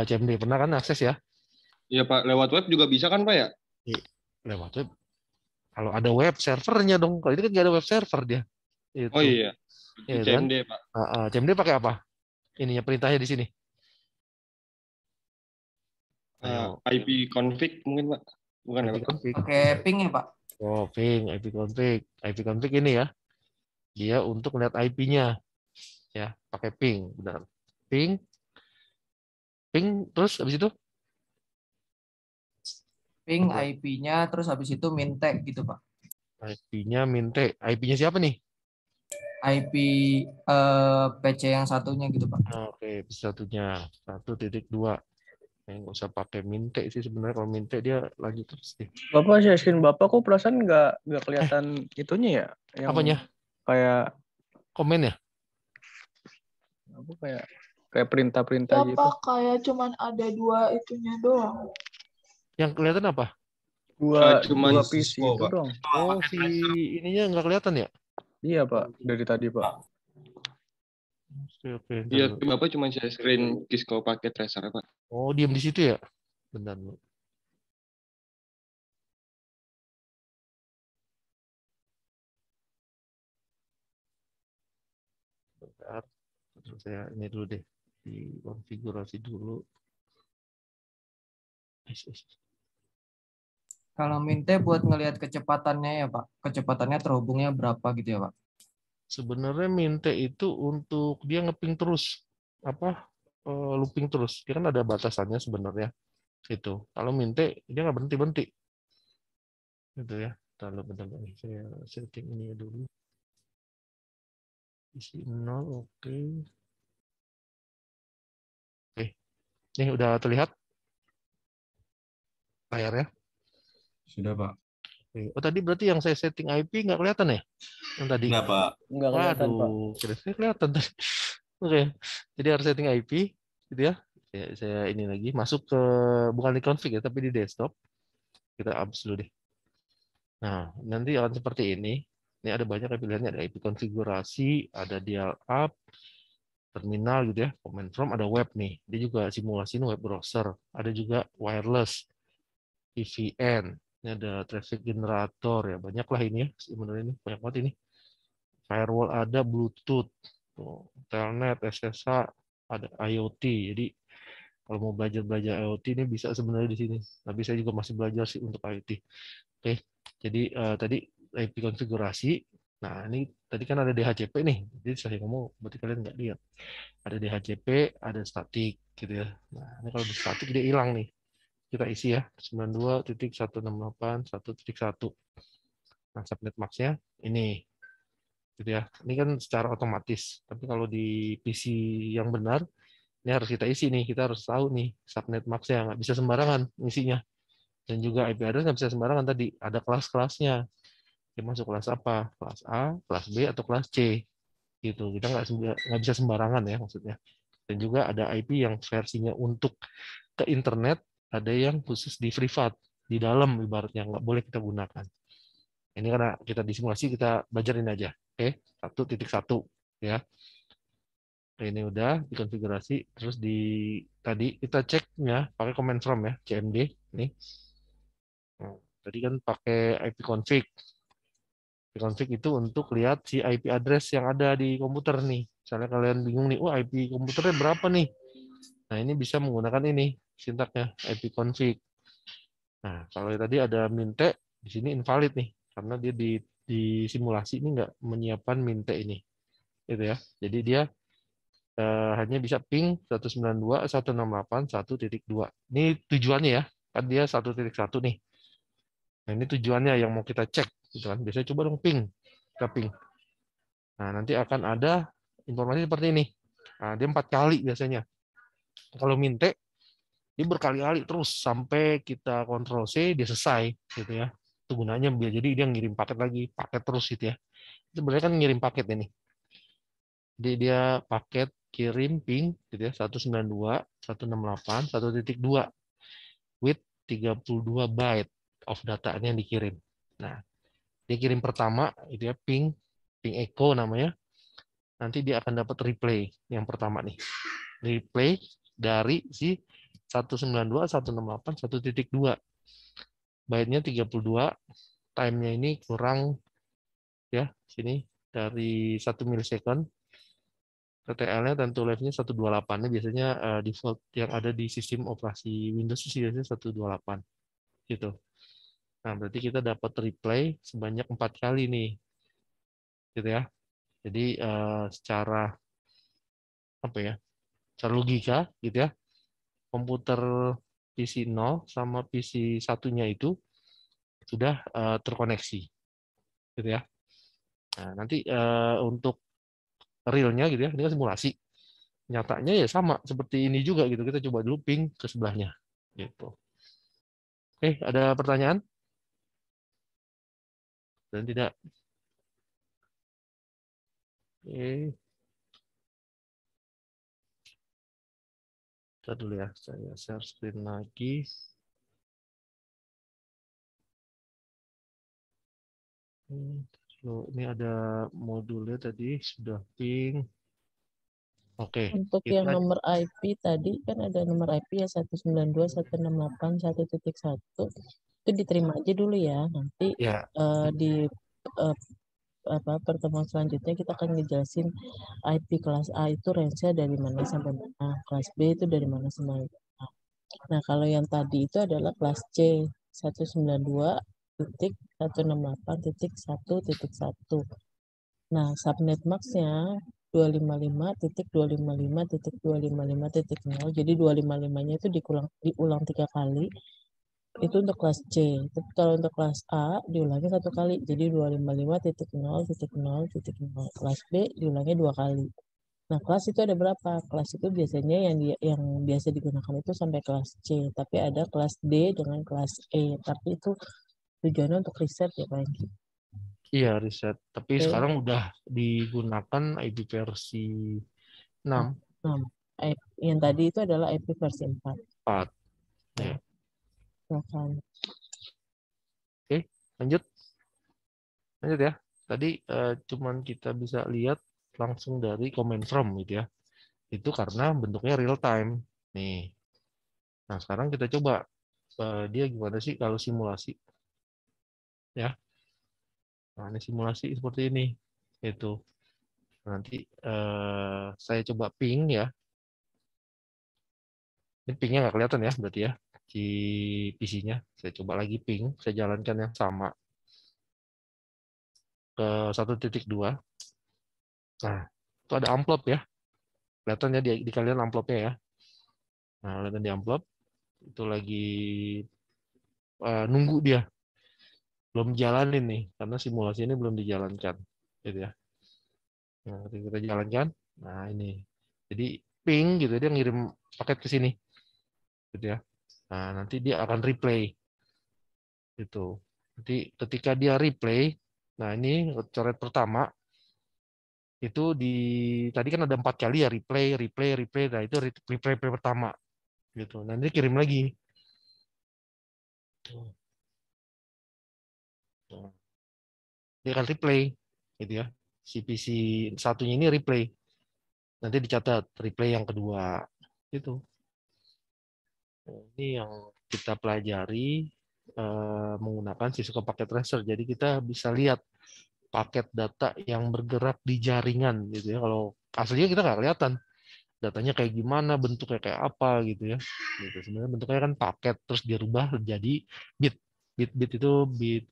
CMD pernah kan akses ya? Iya Pak, lewat web juga bisa kan Pak ya? Lewat web. Kalau ada web servernya dong. Kalau itu kan nggak ada web server dia. Oh Itu. iya, itu Iya kan? CMD Pak. CMD pakai apa? Ininya perintahnya di sini. Ayo. IP config mungkin Pak, bukan ya IP Pak? config. Pakai ping ya Pak? Oh, ping, IP config. IP config ini ya. Dia untuk lihat IP-nya. Ya, pakai ping, benar. Ping. Ping terus habis itu Ping apa? IP-nya, terus habis itu mintek gitu Pak. IP-nya minte. IP-nya siapa nih? IP PC yang satunya gitu Pak. Oke, satunya 1.2. Nggak usah pakai minte sih sebenarnya. Kalau minte dia lanjut terus deh. Bapak share screen Bapak kok perasaan nggak kelihatan itunya ya? Yang Apanya? kayak Komen ya? apa kayak perintah-perintah Ya gitu. Pak, kayak cuman ada 2 itunya doang. Yang kelihatan apa? Cuma Dua PC Cisco, itu Pak. dong. Oh, si ininya nggak kelihatan ya? Iya Pak, dari tadi Pak. Oke, ntar Iya, dulu. Bapak cuma share screen Cisco pakai tracer Pak. Oh, diam di situ ya? Bentar dulu. Bentar. Terus saya ini dulu deh. Dikonfigurasi dulu. Kalau mintek buat ngelihat kecepatannya ya Pak. Kecepatannya terhubungnya berapa gitu ya Pak. Sebenarnya minte itu untuk dia ngeping terus. Apa? Looping terus. Dia kan ada batasannya sebenarnya. Itu. Kalau minte dia nggak berhenti-berhenti. Gitu ya. Kalau bentar saya setting ini dulu. Isi 0, oke. Oke. Ini udah terlihat layarnya? Sudah, Pak. Oke. Oh, tadi berarti yang saya setting IP nggak kelihatan ya? Yang tadi? Enggak, Pak. Nggak kelihatan Pak. Waduh, kira-kira kelihatan tadi. Oke. Jadi harus setting IP, gitu ya. Saya ini lagi masuk ke bukan di config ya, tapi di desktop. Kita hapus dulu deh. Nah, nanti akan seperti ini. Ini ada banyak pilihannya, ada IP konfigurasi, ada dial up, terminal gitu ya, command from, ada web nih. Dia juga simulasiin web browser, ada juga wireless, VPN, ini ada traffic generator ya, banyak lah ini ya, sebenarnya ini banyak banget ini. Firewall ada, Bluetooth, Telnet, SSH, ada IoT. Jadi kalau mau belajar IoT ini bisa sebenarnya di sini. Tapi saya juga masih belajar sih untuk IoT. Oke, jadi tadi IP konfigurasi. Nah, ini tadi kan ada DHCP nih. Jadi saya ngomong, berarti kalian nggak lihat. Ada DHCP, ada statik, gitu ya. Nah, ini kalau di statik dia hilang nih. Kita isi ya, 92.168.1.1. Nah, subnet max-nya ini. Gitu ya. Ini kan secara otomatis. Tapi kalau di PC yang benar, ini harus kita isi nih. Kita harus tahu nih subnet max-nya. Nggak bisa sembarangan isinya. Dan juga IP address nggak bisa sembarangan tadi. Ada kelas-kelasnya. Dia masuk kelas apa? Kelas A, kelas B, atau kelas C. Gitu. Kita nggak bisa sembarangan ya maksudnya. Dan juga ada IP yang versinya untuk ke internet, ada yang khusus di privat, di dalam ibaratnya nggak boleh kita gunakan. Ini karena kita di simulasi kita belajarin aja. Oke, 1.1 ya. Ini udah dikonfigurasi, terus tadi kita ceknya pakai command from ya, CMD nih. Nah, tadi kan pakai IP config. IP config itu untuk lihat si IP address yang ada di komputer nih. Misalnya kalian bingung nih, IP komputernya berapa nih? Nah, ini bisa menggunakan ini sintaknya IP config. Nah, kalau tadi ada minte, di sini invalid nih, karena dia di simulasi ini nggak menyiapkan minte ini, gitu ya. Jadi dia hanya bisa ping 192.168.1.2. Ini tujuannya ya, kan dia 1.1 nih. Nah, ini tujuannya yang mau kita cek, gitu kan. Biasanya coba dong ping, kita ping. Nah, nanti akan ada informasi seperti ini. Nah, dia 4 kali biasanya. Kalau minte, dia berkali-kali terus sampai kita kontrol C, dia selesai, gitu ya. Itu gunanya jadi dia ngirim paket terus gitu ya. Itu sebenarnya kan ngirim paket ini. Jadi dia paket kirim ping gitu ya 192.168.1.2 with 32 byte of datanya yang dikirim. Nah, dia kirim pertama itu ya ping echo namanya. Nanti dia akan dapat replay yang pertama nih. Replay dari si 192.168.1.2. Byte-nya 32, time-nya ini kurang ya, sini dari 1 milisecond. TTL-nya tentu live-nya 128. Biasanya default yang ada di sistem operasi Windows sih biasanya 128 gitu. Nah, berarti kita dapat replay sebanyak 4 kali nih. Gitu ya. Jadi secara apa ya? Secara logika gitu ya. Komputer PC 0 sama PC 1-nya itu sudah terkoneksi. Gitu ya. Nah, nanti untuk realnya gitu ya, ini kan simulasi. Nyatanya ya sama seperti ini juga gitu. Kita coba dulu ping ke sebelahnya. Gitu. Oke, ada pertanyaan? Dan tidak. Oke. Kita dulu ya, saya share screen lagi. Ini ada modulnya tadi sudah ping. Oke. Untuk yang nomor IP tadi kan ada nomor IP ya 192.168.1.1 itu diterima aja dulu ya. Nanti Ya. di pertemuan selanjutnya kita akan ngejelasin IP kelas A itu range-nya dari mana sampai mana, kelas B itu dari mana sampai mana. Nah, kalau yang tadi itu adalah kelas C 192.168.1.1. Nah, subnet max-nya 255.255.255.0. Jadi 255-nya itu diulang 3 kali. Itu untuk kelas C. Tapi kalau untuk kelas A diulangi 1 kali. Jadi 255.0.0.0. Kelas B diulangi 2 kali. Nah, kelas itu ada berapa? Kelas itu biasanya yang biasa digunakan itu sampai kelas C. Tapi ada kelas D dengan kelas E. Tapi itu tujuannya untuk riset ya, Pak Engki. Iya, riset. Tapi Oke. sekarang udah digunakan IP versi 6. Yang tadi itu adalah IP versi 4. 4. Ya. Silakan. Oke, lanjut. Lanjut ya. Tadi cuman kita bisa lihat langsung dari command from gitu ya. Itu karena bentuknya real time. Nih. Nah, sekarang kita coba dia gimana sih kalau simulasi. Ya. Nah, ini simulasi seperti ini. Itu. Nanti saya coba ping ya. Ini pingnya nggak kelihatan ya berarti ya. Di PC-nya. Saya coba lagi ping. Saya jalankan yang sama. Ke 1.2. Nah, itu ada amplop ya. Kelihatan ya di kalian amplopnya ya. Nah, kelihatan di amplop. Itu lagi nunggu dia. Belum jalanin nih. Karena simulasi ini belum dijalankan. Gitu ya. Nah, kita jalankan. Nah, ini. Jadi ping gitu. Dia ngirim paket ke sini. Gitu ya. Nah, nanti dia akan replay. Gitu. Nanti ketika dia replay, nah ini coret pertama, itu tadi kan ada 4 kali ya replay. Nah itu replay pertama. Gitu. Nanti kirim lagi. Dia akan replay. Gitu ya. Si PC satunya ini replay. Nanti dicatat replay yang kedua. Itu. Ini yang kita pelajari menggunakan Cisco Packet Tracer. Jadi kita bisa lihat paket data yang bergerak di jaringan gitu ya. Kalau aslinya kita nggak kelihatan datanya kayak gimana, bentuknya kayak apa gitu ya. Gitu. Sebenarnya bentuknya kan paket terus dirubah jadi bit. Bit itu bit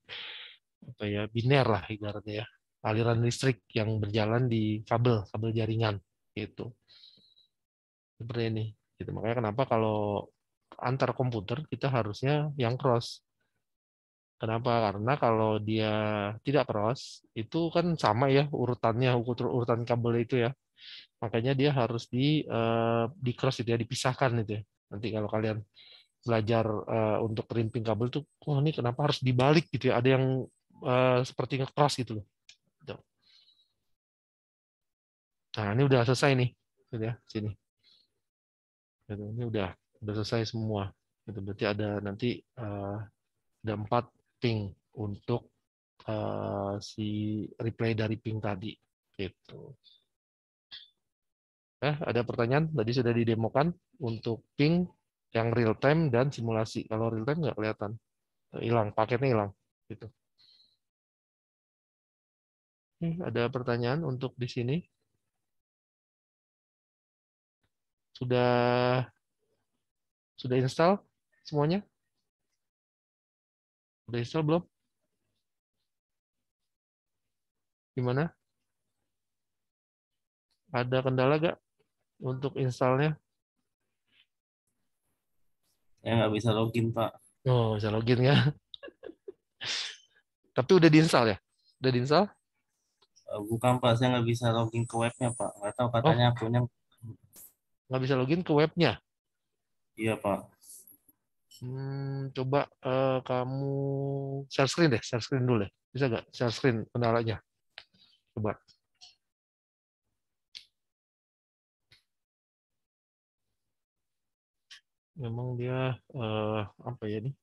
apa ya, biner lah ibaratnya ya. Aliran listrik yang berjalan di kabel jaringan gitu. Seperti ini. Gitu. Makanya kenapa kalau antar komputer kita harusnya yang cross. Kenapa? Karena kalau dia tidak cross, itu kan sama ya urutannya, urutan kabel itu ya. Makanya dia harus di cross itu ya, dipisahkan itu ya. Nanti kalau kalian belajar untuk rimping kabel tuh, oh ini kenapa harus dibalik gitu ya? Ada yang seperti nge-cross gitu loh. Gitu. Nah, ini udah selesai nih, gitu ya, sini. Gitu. Ini udah selesai semua. Gitu. Berarti ada nanti ada 4 ping untuk si replay dari ping tadi. Gitu. Ada pertanyaan? Tadi sudah didemokan untuk ping yang real time dan simulasi. Kalau real time nggak kelihatan, hilang, paketnya hilang. Gitu. Ada pertanyaan untuk di sini? Sudah install semuanya? Sudah install belum? Gimana? Ada kendala nggak untuk installnya? Saya nggak bisa login, Pak. Oh, bisa login ya. Tapi udah diinstal ya? Udah diinstal? Bukan, Pak. Saya nggak bisa login ke webnya, Pak. Nggak tahu katanya akunnya. Nggak bisa login ke webnya? Iya, Pak. Coba kamu share screen deh. Share screen dulu deh. Bisa nggak share screen kendalanya? Coba. Memang dia apa ya nih?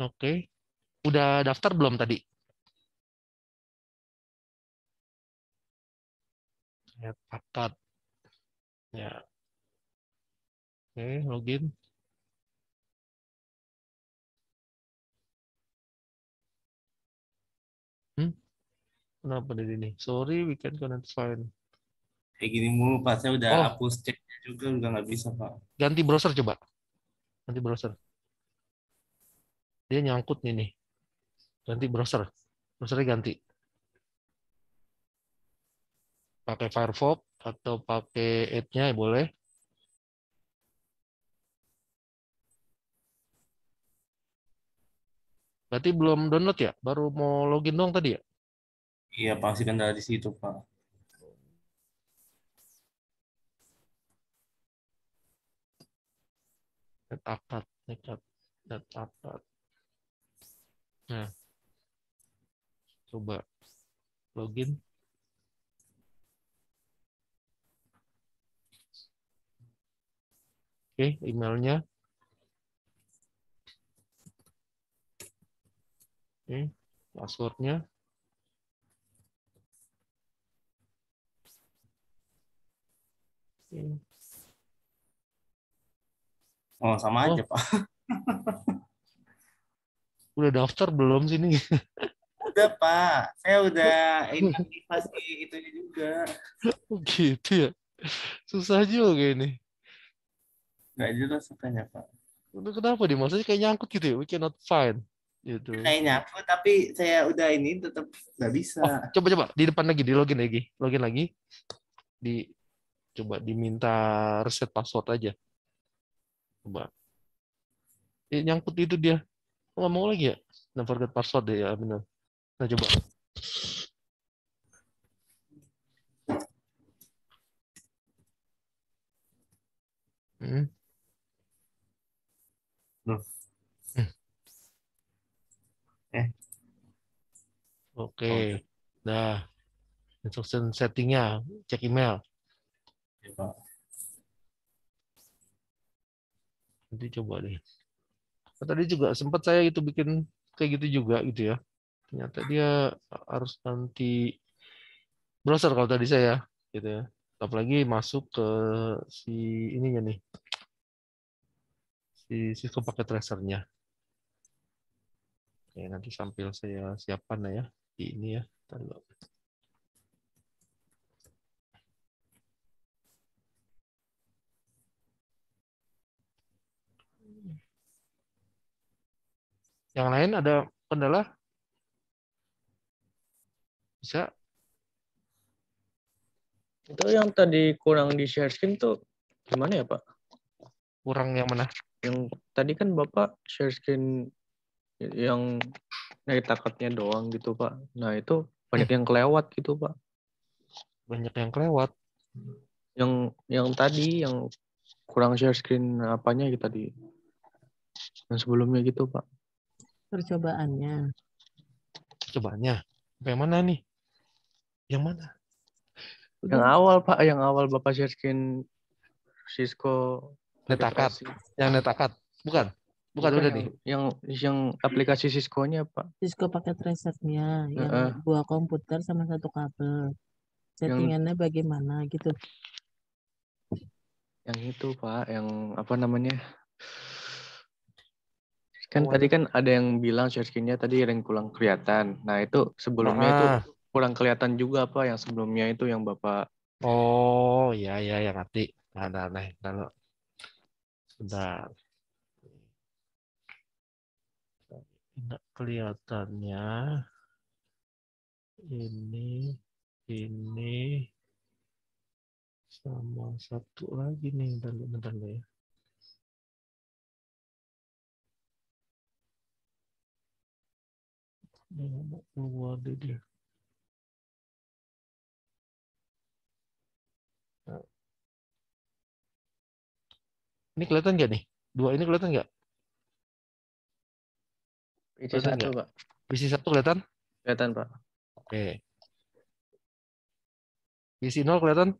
Oke. Udah daftar belum tadi? Ya, pakat. Ya. Oke, login. Kenapa dari ini? Sorry, we cannot find. Kayak gini mulu, Pak. Saya udah hapus chatnya juga, udah nggak bisa, Pak. Ganti browser coba. Ganti browser. Dia nyangkut nih. Ganti browser. Browsernya ganti. Pakai Firefox atau pakai Edge-nya boleh. Berarti belum download ya? Baru mau login dong tadi ya? Iya, pasti kendala di situ, Pak. Net akad. Nah, coba login. Oke, emailnya. Oke, passwordnya. Oh, sama aja, Pak. Udah daftar belum sini? Udah, Pak. Saya udah investasi itunya juga. Gitu ya. Susah juga ini. Nggak jelas katanya, Pak. Udah kenapa nih? Maksudnya kayak nyangkut gitu ya? We cannot find. Gitu. Kayak nyangkut, tapi saya udah ini tetap nggak bisa. Oh, coba di depan lagi, di login lagi. Login lagi. Coba diminta reset password aja. Coba. Nyangkut itu dia. Nggak mau lagi ya? Nah, forget password deh ya, benar. Nah, coba. Oke. Nah, instruction settingnya, cek email. Nanti coba deh. Tadi juga sempat saya itu bikin kayak gitu juga gitu ya. Ternyata dia harus ganti browser kalau tadi saya gitu ya. Apalagi masuk ke si ininya nih. Si Cisco Packet Tracer-nya. Oke, nanti sambil saya siapkan ya di ini ya. Yang lain ada kendala? Bisa? Itu yang tadi kurang di share screen tuh gimana ya, Pak? Kurang yang mana? Yang tadi kan Bapak share screen yang naik takatnya doang gitu, Pak. Nah, itu banyak yang kelewat gitu, Pak. Banyak yang kelewat. Yang tadi yang kurang share screen apanya gitu tadi? Yang sebelumnya gitu, Pak. Percobaannya. Cobanya. Yang mana nih? Yang mana? Yang awal, Pak, yang awal Bapak share screen Cisco pakai Netakat. tracing. Yang netakat. Bukan. Bukan udah nih. yang aplikasi Cisco-nya, Pak. Cisco pakai tracernya, yang Heeh. 2 komputer sama 1 kabel. Settingannya bagaimana gitu? Yang itu, Pak, yang apa namanya? Kan tadi kan ada yang bilang share screen-nya tadi yang kurang kelihatan. Nah, itu sebelumnya itu kurang kelihatan juga, Pak, yang sebelumnya itu yang Bapak. Oh, ya yang ngerti. Nah, kalau sudah tidak kelihatannya ini sama satu lagi nih, bentar ya. Mau keluar dia. Nah. Ini kelihatan nggak nih? Dua ini kelihatan nggak? PC 1, Pak. PC 1 kelihatan? Kelihatan, Pak. Oke. PC 0 kelihatan?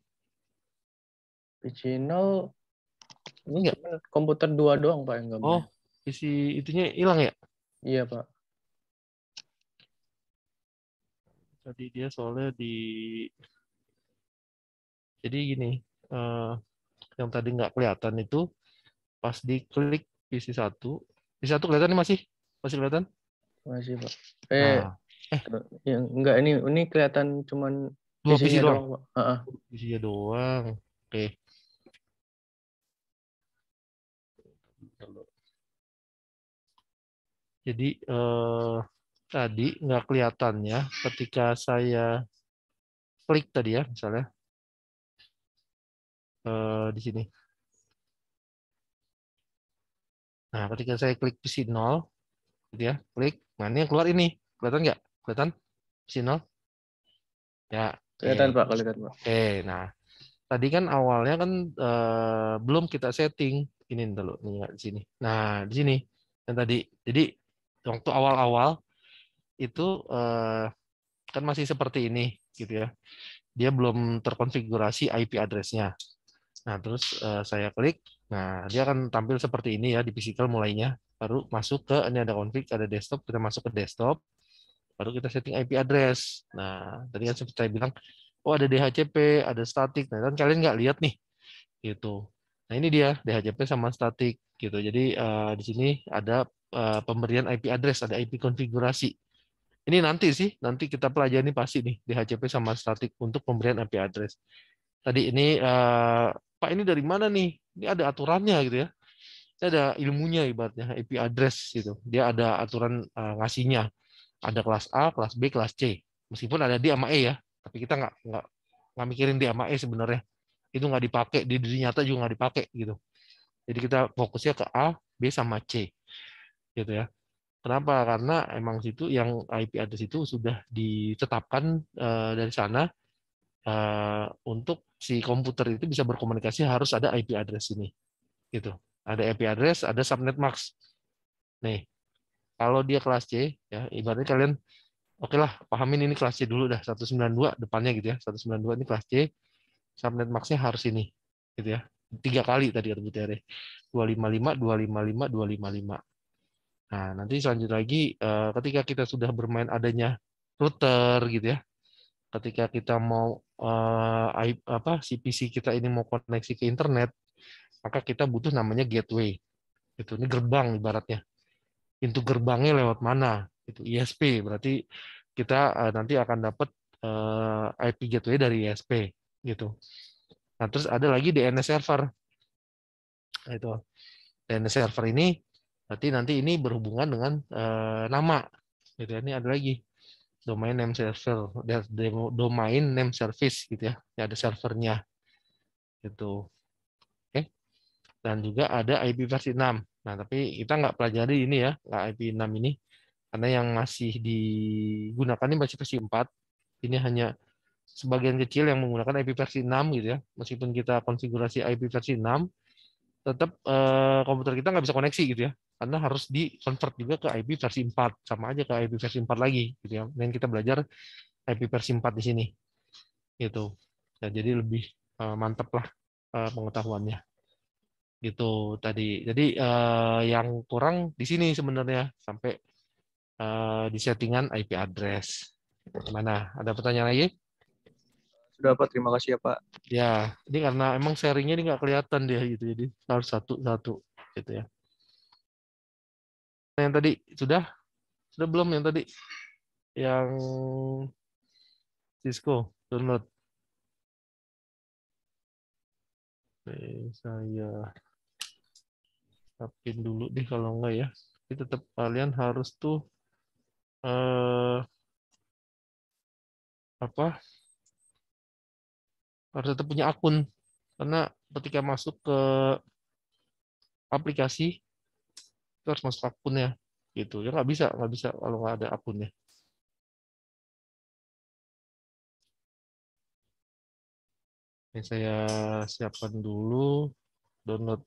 PC 0 ini enggak? Komputer 2 doang, Pak, yang nggak. Oh, PC itunya hilang ya? Iya, Pak. Tadi dia soalnya jadi gini, yang tadi nggak kelihatan itu pas diklik PC 1 kelihatan nih masih kelihatan? Masih, Pak. Yang enggak, ini kelihatan cuman dua PC doang, Pak. Heeh. PC-nya doang. Oke. Jadi tadi nggak kelihatannya ketika saya klik tadi ya, misalnya di sini. Nah, ketika saya klik PC 0, gitu ya, klik, nah ini yang keluar ini, kelihatan nggak? Kelihatan PC 0? Ya. Kelihatan, Pak, kelihatan, Pak. Oke, nah tadi kan awalnya kan belum kita setting ini dulu nih di sini. Nah di sini yang tadi, jadi waktu awal-awal itu kan masih seperti ini gitu ya. Dia belum terkonfigurasi IP address-nya. Nah terus saya klik, nah dia akan tampil seperti ini ya di physical mulainya. Baru masuk ke ini ada config, ada desktop, kita masuk ke desktop. Baru kita setting IP address. Nah tadi kan seperti saya bilang, oh ada DHCP, ada static. Nah kan kalian nggak lihat nih, gitu. Nah ini dia DHCP sama static, gitu. Jadi di sini ada pemberian IP address, ada IP konfigurasi. Ini nanti sih, nanti kita pelajari pasti nih DHCP sama static untuk pemberian IP address. Tadi ini Pak ini dari mana nih? Ini ada aturannya gitu ya. Ini ada ilmunya ibaratnya IP address gitu. Dia ada aturan ngasihnya. Ada kelas A, kelas B, kelas C. Meskipun ada D sama E ya, tapi kita nggak mikirin D sama E sebenarnya. Itu nggak dipakai di dunia nyata juga nggak dipakai gitu. Jadi kita fokusnya ke A, B sama C gitu ya. Kenapa? Karena emang situ yang IP address itu sudah ditetapkan dari sana untuk si komputer itu bisa berkomunikasi harus ada IP address ini gitu. Ada IP address, ada subnet mask. Nih, kalau dia kelas C ya ibaratnya kalian oke lah, pahamin ini kelas C dulu dah, 192 depannya gitu ya. 192 ini kelas C, subnet max-nya harus ini. Gitu ya. 3 kali tadi kata Bu Tere. 255, 255, 255. Nah, nanti selanjut lagi ketika kita sudah bermain adanya router gitu ya. Ketika kita mau si PC kita ini mau koneksi ke internet, maka kita butuh namanya gateway. Itu ini gerbang ibaratnya. Pintu gerbangnya lewat mana? Itu ISP, berarti kita nanti akan dapat IP gateway dari ISP gitu. Nah, terus ada lagi DNS server. Nah, itu DNS server ini berarti nanti ini berhubungan dengan nama. Gitu ya. Ini ada lagi domain name server, domain name service gitu ya. Ini ada servernya. Gitu. Oke. Dan juga ada IP versi 6. Nah, tapi kita nggak pelajari ini ya, nggak IP 6 ini. Karena yang masih digunakan ini masih versi 4. Ini hanya sebagian kecil yang menggunakan IP versi 6 gitu ya. Meskipun kita konfigurasi IP versi 6, tetap komputer kita nggak bisa koneksi gitu ya. Karena harus di-convert juga ke IP versi 4. Sama aja ke IP versi 4 lagi gitu ya. Dan kita belajar IP versi 4 di sini. Gitu. Ya, jadi lebih mantap lah pengetahuannya. Gitu tadi. Jadi yang kurang di sini sebenarnya sampai di settingan IP address. Gimana? Ada pertanyaan lagi? Sudah Pak, terima kasih ya Pak. Ya, ini karena emang sharingnya ini nggak kelihatan dia gitu, jadi harus satu-satu gitu ya. Nah, yang tadi sudah belum yang tadi yang Cisco download. Oke, saya tapin dulu deh kalau enggak ya. Tapi tetap kalian harus tuh harus tetap punya akun karena ketika masuk ke aplikasi itu harus masuk akunnya gitu ya, nggak bisa kalau nggak ada akunnya. Ini saya siapkan dulu download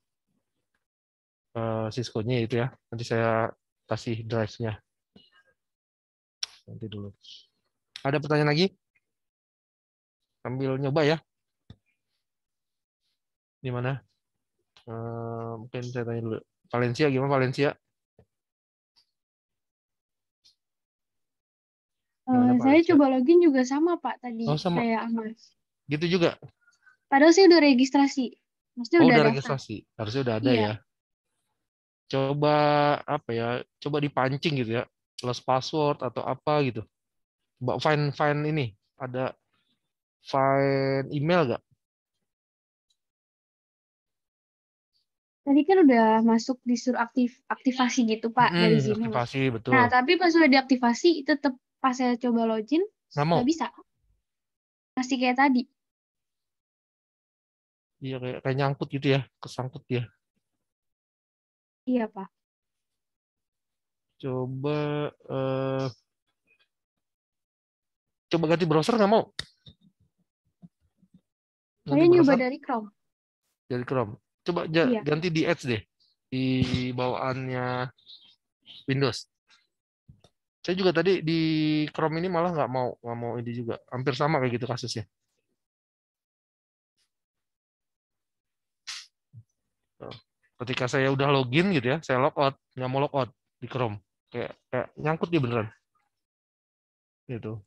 Cisco-nya itu ya, nanti saya kasih drive-nya nanti dulu. Ada pertanyaan lagi sambil nyoba ya, di mana mungkin saya tanya dulu. Valencia gimana Valencia? Saya coba login juga sama Pak tadi, Oh, sama. kayak Ahmad. Gitu juga? Padahal saya udah registrasi. Maksudnya udah daftar. Registrasi. Harusnya udah ada ya. Coba coba dipancing gitu ya. Lost password atau apa gitu. Coba find ini. Ada find email nggak? Tadi kan udah masuk disuruh aktivasi gitu Pak dari Gmail. Aktivasi, betul. Nah, tapi pas udah diaktifasi, tetap pas saya coba login, nggak bisa. Masih kayak tadi. Iya, kayak nyangkut gitu ya, kesangkut ya. Iya, Pak. Coba ganti browser nggak mau? Saya nyoba dari Chrome. Dari Chrome. Coba ganti di Edge deh, di bawaannya Windows. Saya juga tadi di Chrome ini malah nggak mau ini juga, hampir sama kayak gitu kasusnya. Ketika saya udah login gitu ya, saya logout, nggak mau logout di Chrome, kayak nyangkut dia beneran, gitu.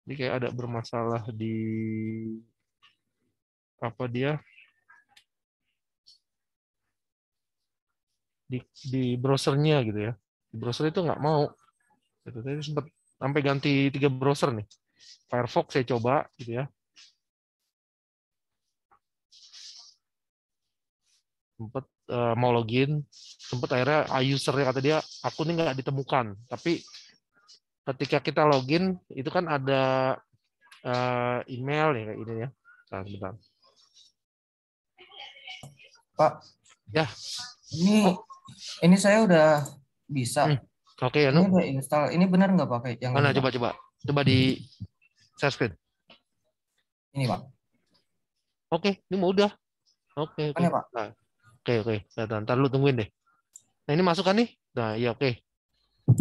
Jadi kayak ada bermasalah di di browsernya gitu ya. Di browser itu nggak mau. Gitu. Saya sempat sampai ganti 3 browser nih. Firefox saya coba gitu ya. Sempat mau login, sempat akhirnya usernya kata dia akunnya nggak ditemukan. Tapi ketika kita login itu kan ada email ya kayak gini ya. Bentar. Pak. Ya. Ini saya udah bisa. Oke, Ini udah install. Ini benar nggak pakai yang mana? ini, Coba di share screen. Ini Pak. Oke, ini mau udah. Oke. Pak. Nah, oke. Ntar lu tungguin deh. Nah ini masuk kan nih? Nah iya oke.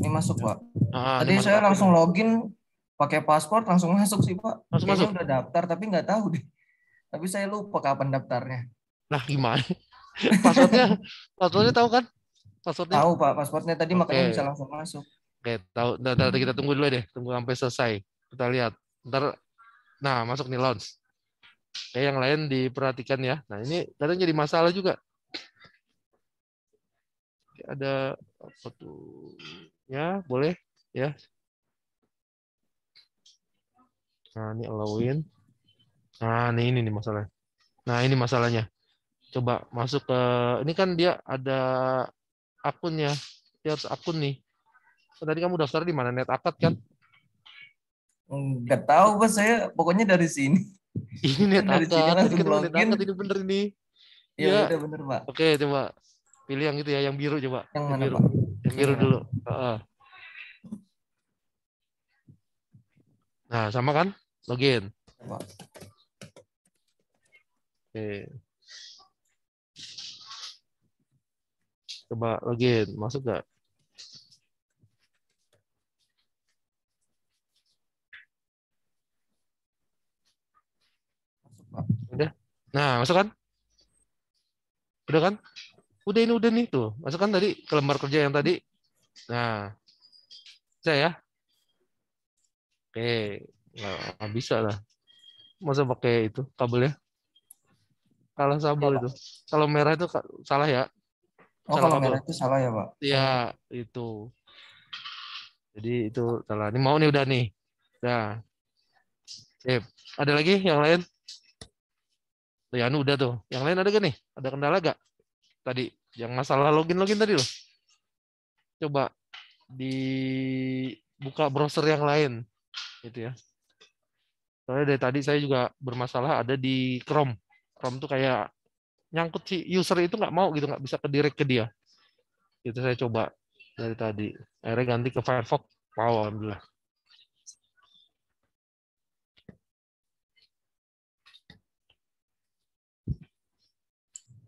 Ini masuk Pak. Tadi masuk saya langsung login pakai password langsung masuk sih Pak. Masuk. Udah daftar tapi nggak tahu deh. Tapi saya lupa kapan daftarnya. Nah gimana? Passwordnya tahu kan? Passwordnya? Tahu Pak, passwordnya tadi makanya bisa langsung masuk. Oke, tahu. Ntar kita tunggu dulu deh, tunggu sampai selesai. Kita lihat. Ntar, nah masuk nih launch. Kayak yang lain diperhatikan ya. Nah ini kadang jadi masalah juga. Ada apa tuh? Ya boleh ya. Nah ini allowin. Nah ini nih masalahnya. Nah ini masalahnya. Coba masuk ke ini kan dia ada akunnya. Dia harus akun nih. Tadi kamu daftar di mana? NetAkad kan? Enggak tahu Pak, saya pokoknya dari sini. Ini NetAkad. Tadi ketemu NetAkad ini bener ini. Iya, udah bener Pak. Oke, coba pilih yang itu ya, yang biru coba. Yang mana biru. Pak? Yang biru dulu. Nah, sama kan? Login. Pak. Oke. Coba login. Masuk nggak? Udah. Nah, masuk kan? Udah kan? Udah nih tuh. Masuk kan tadi ke lembar kerja yang tadi. Nah, bisa ya? Oke. Nggak bisa lah. Masa pakai itu kabelnya? Kalah Ya, sabel Pak. itu. Kalau merah itu salah ya? Oh, Salah kalau kabel. merah itu salah ya, Pak? Iya, itu. Jadi itu salah. Ini mau nih udah nih. Nah, sip. Ada lagi yang lain? Ya, anu udah tuh. Yang lain ada gak nih? Ada kendala gak? Tadi yang masalah login tadi loh. Coba dibuka browser yang lain gitu ya. Soalnya dari tadi saya juga bermasalah ada di Chrome. Chrome tuh kayak nyangkut si user itu nggak mau gitu, nggak bisa ke direct ke dia. Itu saya coba dari tadi. Akhirnya ganti ke Firefox. Wow, alhamdulillah.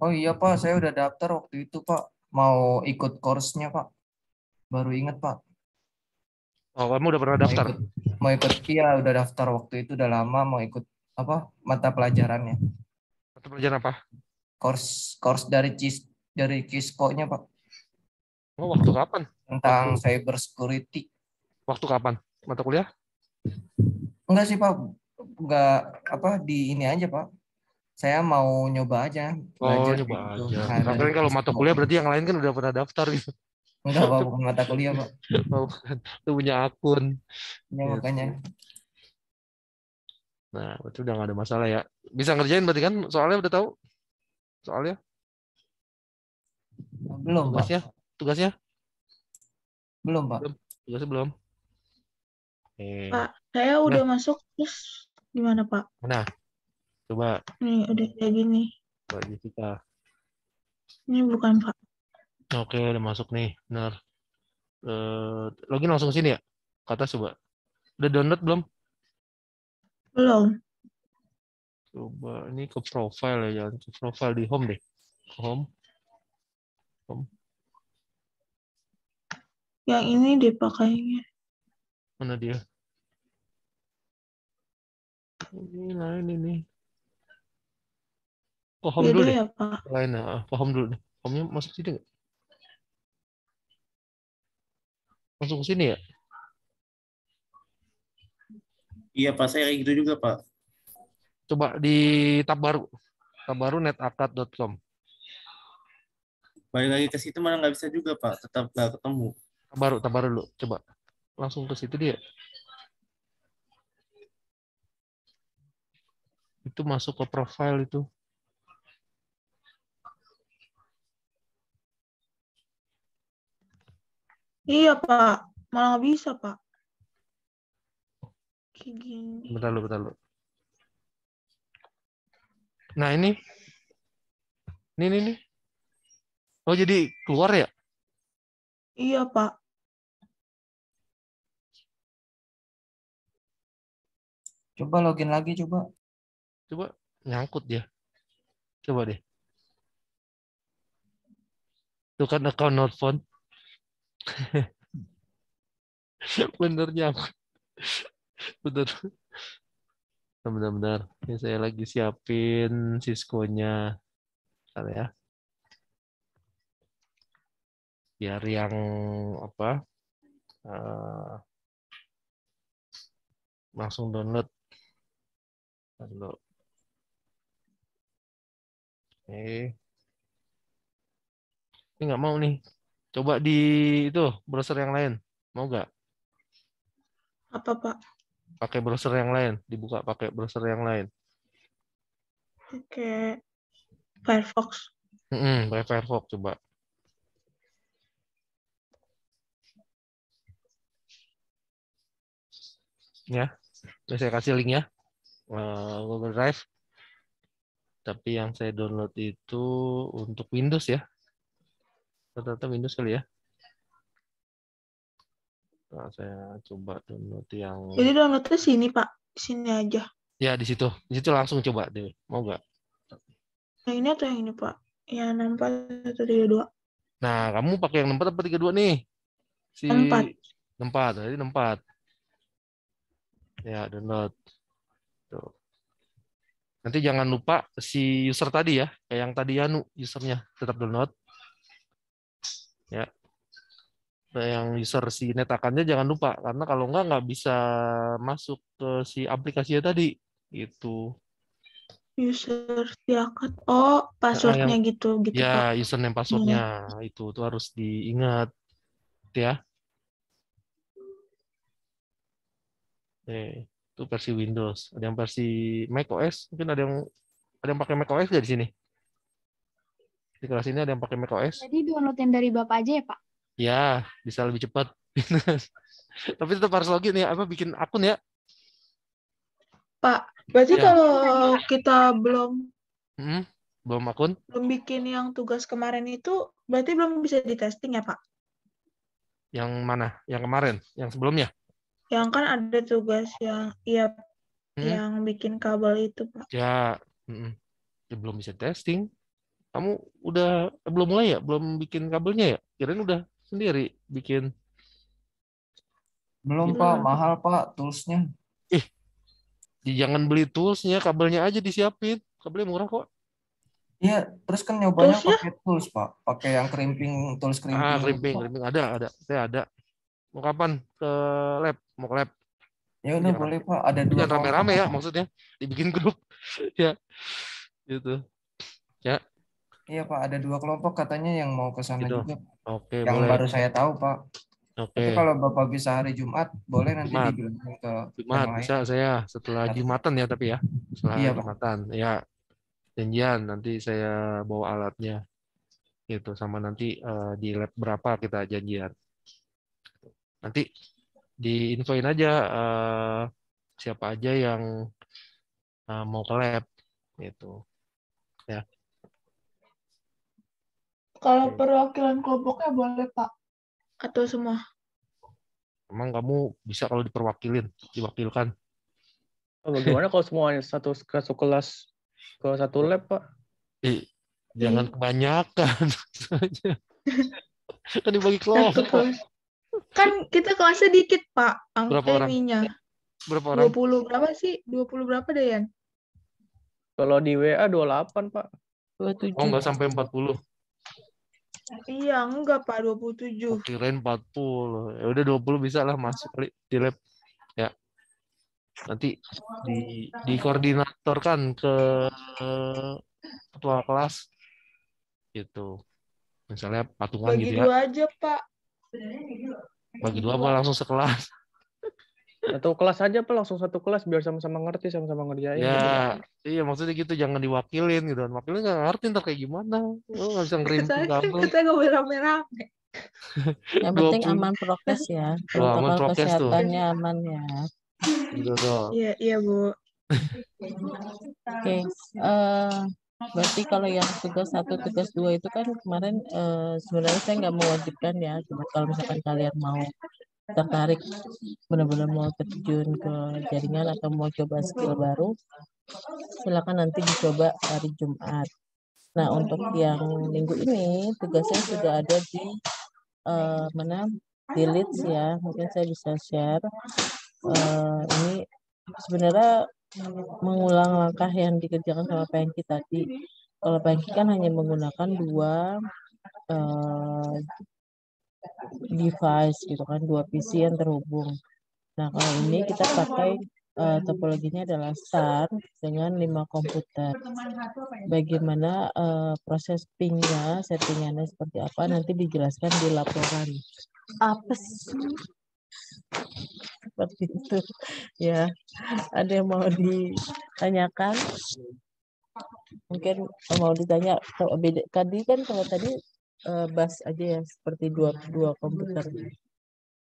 Oh iya, Pak. Saya udah daftar waktu itu, Pak. Mau ikut course-nya, Pak. Baru ingat, Pak. Oh, kamu udah pernah daftar? Mau ikut, iya udah daftar waktu itu, udah lama mau ikut apa mata pelajarannya. Mata pelajaran apa? Course dari Kisco-nya, Pak. Oh, waktu kapan? Tentang cyber security. Waktu kapan? Mata kuliah? Enggak sih, Pak. Enggak apa di ini aja, Pak. Saya mau nyoba aja belajar Nyoba gitu. aja. Nah, dari Karena kalau mata Kisco. kuliah berarti yang lain kan udah pernah daftar gitu. Enggak, Pak, bukan mata kuliah, Pak. Oh, itu punya akun. Ya, Gitu. makanya. Nah, berarti udah nggak ada masalah ya. Bisa ngerjain berarti kan? Soalnya udah tahu? Soalnya? Belum, Tugasnya? Pak. Tugasnya? Belum, Pak. Tugasnya belum? Pak, saya udah masuk, terus gimana, Pak? Nah, coba. Nih, udah kayak gini. Coba Jessica. Ini bukan, Pak. Oke, udah masuk nih. Benar. Login langsung sini ya? Kata coba. Udah download belum? Belum. Coba ini ke profile ya, jangan ke profile di home deh. Home. Yang ini dipakainya. Mana dia? Ini lain ini. Home Beda dulu deh. ya, Pak? Lain home dulu deh. Home-nya masuk sini nggak? Masuk ke sini ya? Iya, Pak. Saya kayak gitu juga, Pak. Coba di tab baru. Tab baru netakad.com. Balik lagi ke situ malah nggak bisa juga, Pak. Tetap nggak ketemu. Tab baru dulu. Coba. Langsung ke situ dia. Itu masuk ke profile itu. Iya, Pak. Malah nggak bisa, Pak. Kayak gini. Bentar lu. Nah, ini. Ini. Oh, jadi keluar ya? Iya, Pak. Coba login lagi, coba. Coba nyangkut dia. Coba deh. Itu kan account not found. Bener nyangkut. Bener. Benar-benar. Ini saya lagi siapin Cisco-nya. Bentar ya. Biar yang apa? Langsung download. Download. Ini nggak mau nih. Coba di itu browser yang lain. Mau nggak? Apa, Pak? Pakai browser yang lain. Dibuka pakai browser yang lain. Oke. Firefox. Pakai Firefox coba. Ya, saya kasih linknya. Google Drive. Tapi yang saya download itu untuk Windows ya. Rata-rata Windows kali ya. Nah, saya coba download yang. Jadi downloadnya sini Pak, sini aja. Ya di situ langsung coba deh, mau nggak? Yang ini atau yang ini Pak? Yang 64 atau 32? Nah, kamu pakai yang 64 apa 32 nih? Si 64. 64, jadi 64. Ya, download. Tuh. Nanti jangan lupa si user tadi ya, kayak yang tadi Yanu usernya tetap download. Ya. Nah, yang user si netakannya jangan lupa karena kalau nggak bisa masuk ke si aplikasinya tadi gitu. User diangkat. Oh, passwordnya yang gitu ya Pak. username passwordnya itu harus diingat ya. Itu versi Windows. Ada yang versi Mac OS, mungkin ada yang pakai Mac OS nggak di sini? Di kelas ini ada yang pakai Mac OS? Jadi download yang dari Bapak aja ya Pak? Ya, bisa lebih cepat. Tapi tetap harus login ya, bikin akun ya. Pak, berarti Ya. kalau kita belum akun? Belum bikin yang tugas kemarin itu, berarti belum bisa di testing ya Pak? Yang mana? Yang kemarin? Yang sebelumnya? Yang kan ada tugas yang yang bikin kabel itu Pak. Ya, ya belum bisa testing. Kamu udah belum mulai ya? Belum bikin kabelnya ya? Kirain udah sendiri bikin. Belum Pak, mahal Pak toolsnya. Jangan beli toolsnya, kabelnya aja disiapin. Kabelnya murah kok. Iya, terus kan nyobanya pakai tools Pak, pakai yang tools crimping. Crimping ada. Saya ada. Mau kapan ke lab? Mau ke lab? Ya udah boleh Pak, ada 2 Jangan rame-rame ya maksudnya, dibikin grup. Ya, gitu. Ya. Iya Pak, ada 2 kelompok katanya yang mau ke sana Gitu. juga. Oke, yang boleh. baru saya tahu Pak. Oke. Tapi kalau Bapak bisa hari Jumat, boleh nanti dibilangin ke Jumat yang lain. bisa saya setelah Jumatan ya tapi ya. Setelah iya, Jumatan. Pak. Ya. Janjian nanti saya bawa alatnya. Gitu sama nanti di lab berapa kita janjian. Nanti diinfoin aja siapa aja yang mau ke lab gitu. Ya. Kalau perwakilan kelompoknya boleh Pak? Atau semua? Emang kamu bisa kalau diwakilkan? Bagaimana kalau semuanya satu kelas ke satu lab, Pak? Jangan kebanyakan. Kan dibagi kelompok. Kan kita kelasnya dikit, Pak. Berapa orang? Berapa orang? 20 berapa sih? 20 berapa deh, Yan? Kalau di WA 28, Pak. 27. Oh, nggak sampai 40. Iya, enggak Pak, 27. Kirain 40. Ya udah 20 bisa lah masuk kali di lab. Ya. Nanti dikoordinatorkan ke ketua kelas. Gitu. Misalnya patungan Bagi gitu ya. Bagi 2 aja, Pak. Bagi 2 apa langsung sekelas? Satu kelas aja Pak, langsung satu kelas biar sama-sama ngerti, sama-sama ngerjain. Ya, iya maksudnya gitu, jangan diwakilin gitu. Wakilnya nggak ngerti ntar kayak gimana. Nggak bisa ngerimpin kabel. Kita nggak boleh rame-rame. Yang penting aman prokes ya. Protokol kesehatannya aman ya. Iya Bu. Oke. Berarti kalau yang tugas 1, tugas 2 itu kan kemarin sebenarnya saya nggak mewajibkan ya. Cuma kalau misalkan kalian mau tertarik benar-benar mau terjun ke jaringan atau mau coba skill baru, silakan nanti dicoba hari Jumat. Nah, untuk yang minggu ini tugasnya sudah ada di di Leeds ya. Mungkin saya bisa share. Ini sebenarnya mengulang langkah yang dikerjakan sama Pengki tadi. Kalau Pengki kan hanya menggunakan 2 device gitu kan, 2 PC yang terhubung. Nah, kalau ini kita pakai topologinya adalah STAR dengan 5 komputer. Bagaimana proses pingnya, settingannya seperti apa nanti dijelaskan di laporan. Apa sih? Seperti itu ya. Ada yang mau ditanyakan? Mungkin mau ditanya tadi kan kalau tadi bus aja ya, seperti dua komputer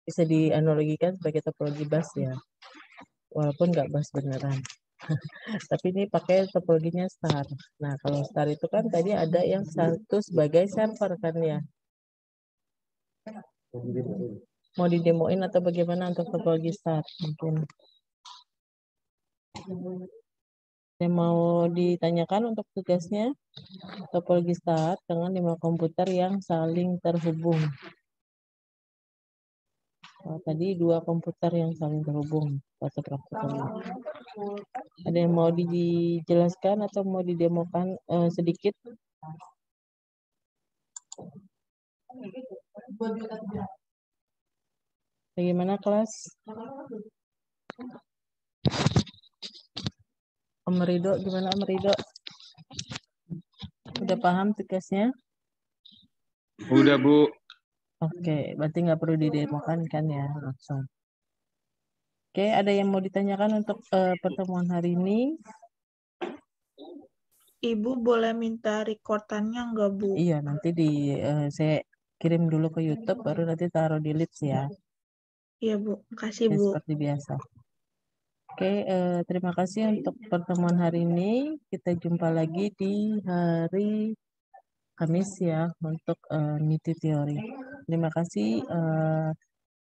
bisa dianalogikan sebagai topologi bus ya, walaupun nggak bus beneran. Tapi ini pakai topologinya STAR. Nah, kalau STAR itu kan tadi ada yang satu sebagai server kan ya. Mau didemoin atau bagaimana untuk topologi start mungkin? Yang mau ditanyakan untuk tugasnya topologi start dengan 5 komputer yang saling terhubung. Tadi 2 komputer yang saling terhubung fase praktikumnya. Ada yang mau dijelaskan atau mau didemokan sedikit? Bagaimana kelas? Om Rido, gimana Om Rido? Udah paham tugasnya? Udah, Bu. Oke, berarti nggak perlu didemokan kan ya langsung. Oke, ada yang mau ditanyakan untuk pertemuan hari ini? Ibu boleh minta rekordannya nggak, Bu? Iya, nanti saya kirim dulu ke YouTube, baru nanti taruh di Leads ya. Iya, Bu. Makasih, Ya, Bu. seperti biasa. Oke, terima kasih untuk pertemuan hari ini. Kita jumpa lagi di hari Kamis ya untuk niti teori. Terima kasih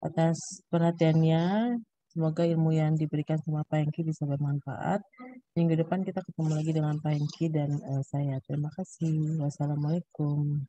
atas perhatiannya. Semoga ilmu yang diberikan sama Pak Hengki bisa bermanfaat. Minggu depan kita ketemu lagi dengan Pak Hengki dan saya. Terima kasih. Wassalamualaikum.